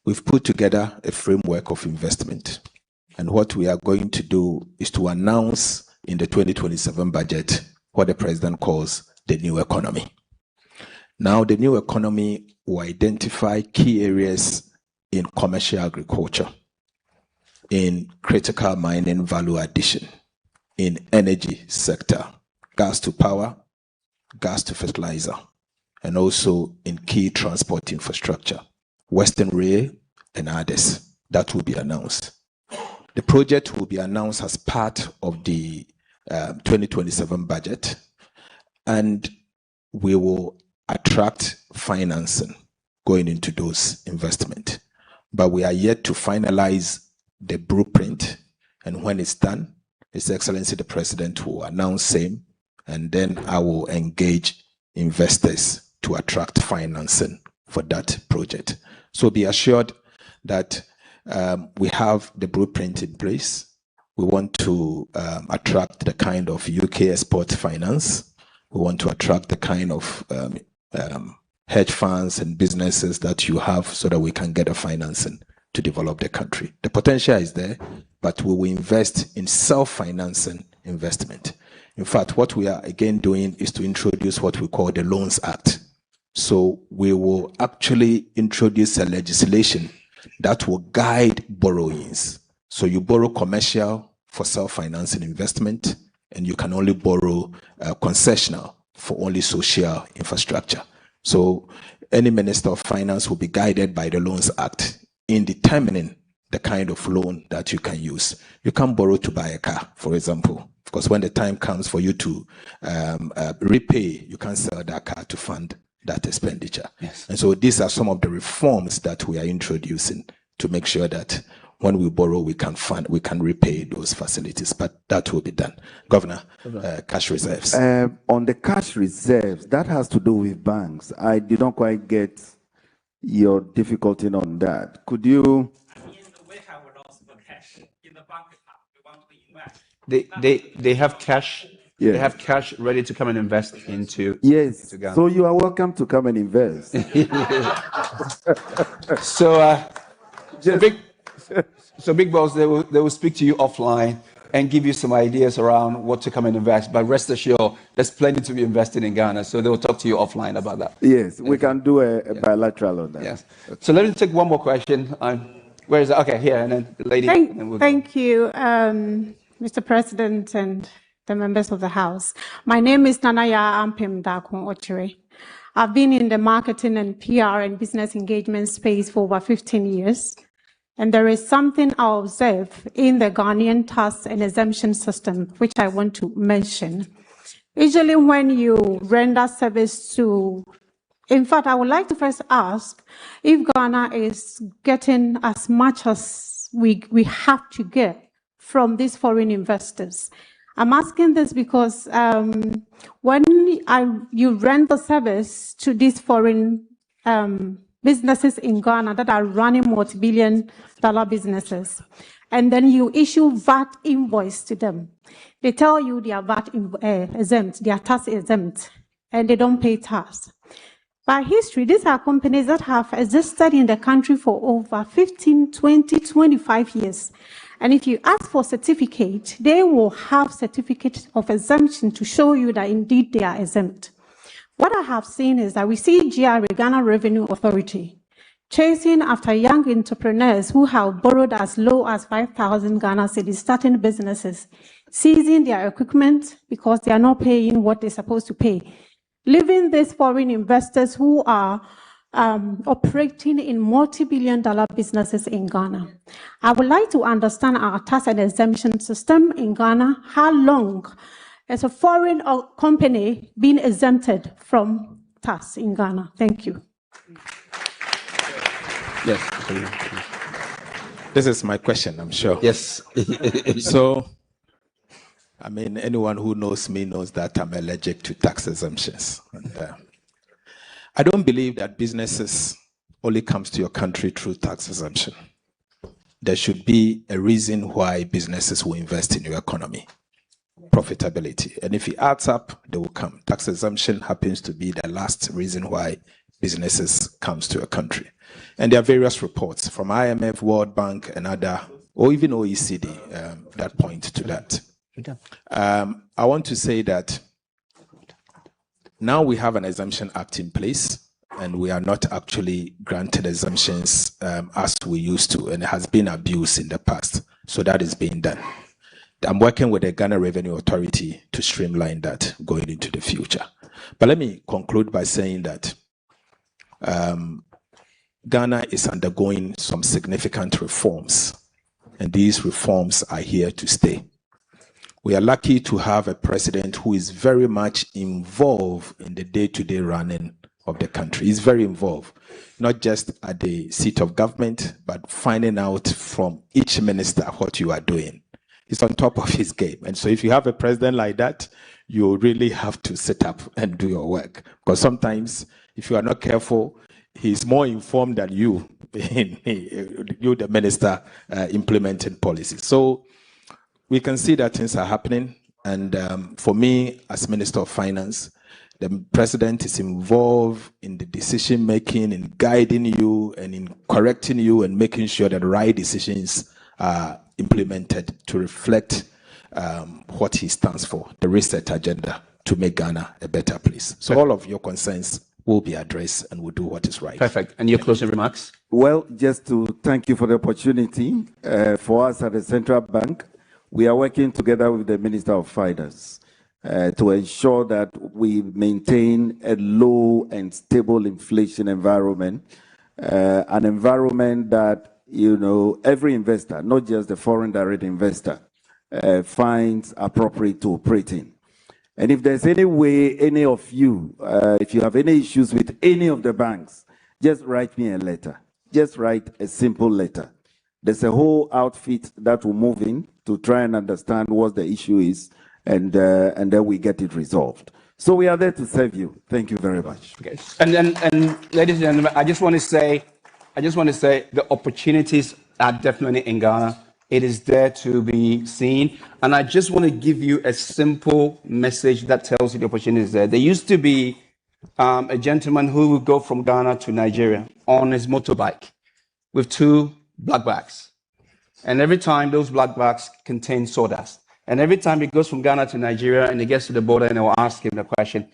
We've put together a framework of investment, and what we are going to do is to announce in the 2027 budget what the president calls the new economy. Now, the new economy will identify key areas in commercial agriculture, in critical mining value addition, in energy sector, gas to power, gas to fertilizer, and also in key transport infrastructure, Western Rail, and others. That will be announced. The project will be announced as part of the 2027 budget, and we will attract financing going into those investments. But we are yet to finalize the blueprint, and when it's done, His Excellency the President will announce same, and then I will engage investors to attract financing for that project. So be assured that we have the blueprint in place. We want to attract the kind of UK export finance. We want to attract the kind of hedge funds and businesses that you have so that we can get the financing to develop the country. The potential is there, but we will invest in self-financing investment. In fact, what we are again doing is to introduce what we call the Loans Act. So we will actually introduce a legislation that will guide borrowings. So you borrow commercial for self-financing investment, and you can only borrow concessional for only social infrastructure. So any Minister of Finance will be guided by the Loans Act in determining the kind of loan that you can use. You can't borrow to buy a car, for example, because when the time comes for you to repay, you can't sell that car to fund that expenditure. Yes. And so these are some of the reforms that we are introducing to make sure that when we borrow, we can fund, we can repay those facilities, but that will be done. Governor, cash reserves. On the cash reserves, that has to do with banks. I did not quite get your difficulty on that. Could you? They have cash. Yes. They have cash ready to come and invest into. Yes. Into Ghana. So you are welcome to come and invest. So big boss, they will speak to you offline and give you some ideas around what to come and invest. But rest assured, there's plenty to be invested in Ghana. So they will talk to you offline about that. Yes, we can do a bilateral on that. Yes. So let me take one more question. Where is it? Okay, here, and then the lady. Thank you, Mr. President and the members of the House. My name is Nanaya Ampim Dakon Ochere. I've been in the marketing and PR and business engagement space for over 15 years. And there is something I observe in the Ghanaian tax and exemption system, which I want to mention. Usually when you render service to, in fact, I would like to first ask if Ghana is getting as much as we have to get from these foreign investors. I'm asking this because when you render service to these foreign businesses in Ghana that are running multi-billion-dollar businesses, and then you issue VAT invoice to them. They tell you they are VAT exempt, they are tax exempt, and they don't pay tax. By history, these are companies that have existed in the country for over 15, 20, 25 years. And if you ask for certificate, they will have certificate of exemption to show you that indeed they are exempt. What I have seen is that we see GRA, Ghana Revenue Authority, chasing after young entrepreneurs who have borrowed as low as 5,000 Ghana cedis, starting businesses, seizing their equipment because they are not paying what they're supposed to pay, leaving these foreign investors who are operating in multi-billion-dollar businesses in Ghana. I would like to understand our tax and exemption system in Ghana. How long is a foreign company being exempted from tax in Ghana? Thank you. Yes. This is my question, I'm sure. Yes. So, I mean, anyone who knows me knows that I'm allergic to tax exemptions. And, I don't believe that businesses only comes to your country through tax exemption. There should be a reason why businesses will invest in your economy. Profitability. And if it adds up, they will come. Tax exemption happens to be the last reason why businesses comes to a country. And there are various reports from IMF, World Bank, and other, or even OECD, that point to that. I want to say that now we have an exemption act in place, and we are not actually granted exemptions as we used to, and it has been abused in the past. So that is being done. I'm working with the Ghana Revenue Authority to streamline that going into the future. But let me conclude by saying that Ghana is undergoing some significant reforms, and these reforms are here to stay. We are lucky to have a president who is very much involved in the day-to-day running of the country. He's very involved, not just at the seat of government, but finding out from each minister what you are doing. He's on top of his game. And so if you have a president like that, you really have to sit up and do your work. Because sometimes, if you are not careful, he's more informed than you, you the minister, implementing policies. So we can see that things are happening. And for me, as Minister of Finance, the president is involved in the decision making, in guiding you and in correcting you and making sure that the right decisions are implemented to reflect what he stands for, the reset agenda to make Ghana a better place. So all of your concerns will be addressed and we'll do what is right. Perfect. And your closing remarks? Well, just to thank you for the opportunity. For us at the Central Bank, we are working together with the Minister of Finance to ensure that we maintain a low and stable inflation environment, an environment that, you know, every investor, not just the foreign direct investor, finds appropriate to operate in. And if there's any way, any of you, if you have any issues with any of the banks, just write me a letter. Just write a simple letter. There's a whole outfit that will move in to try and understand what the issue is, and then we get it resolved. So we are there to serve you. Thank you very much. Okay. And ladies and gentlemen, I just want to say the opportunities are definitely in Ghana. It is there to be seen. And I just want to give you a simple message that tells you the opportunities there. There used to be a gentleman who would go from Ghana to Nigeria on his motorbike with 2 black bags. And every time those black bags contain sawdust. And every time he goes from Ghana to Nigeria and he gets to the border, and they'll ask him the question,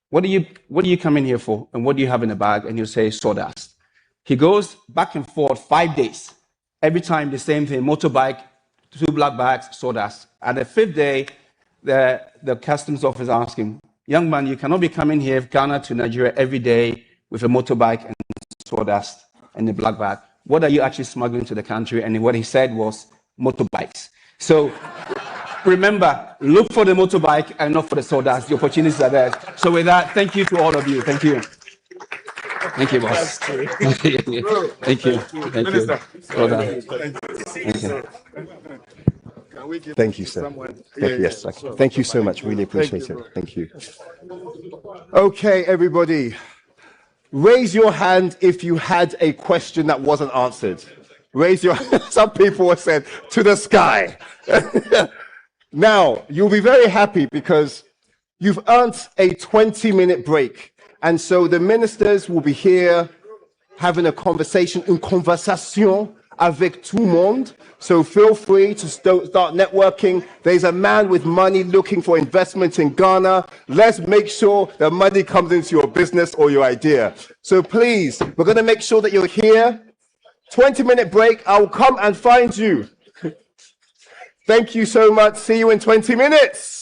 what are you coming here for? And what do you have in the bag? And he'll say sawdust. He goes back and forth 5 days. Every time the same thing, motorbike, 2 black bags, sawdust. At the 5th day, the customs officer asked him, young man, you cannot be coming here, Ghana to Nigeria every day with a motorbike and sawdust and a black bag. What are you actually smuggling to the country? And what he said was motorbikes. So remember, look for the motorbike and not for the sawdust. The opportunities are there. So with that, thank you to all of you. Thank you. Thank you, boss. Thank you. Thank you. Well done. Thank you. Thank you, sir. Thank you. Yes, thank you so much. Really appreciate it. Thank you. Okay, everybody. Raise your hand if you had a question that wasn't answered. Raise your hand. Some people have said to the sky. Now, you'll be very happy because you've earned a 20-minute break. And so the ministers will be here having a conversation, une conversation avec tout le monde. So feel free to start networking. There's a man with money looking for investment in Ghana. Let's make sure the money comes into your business or your idea. So please, we're going to make sure that you're here. 20-minute break. I'll come and find you. Thank you so much. See you in 20 minutes.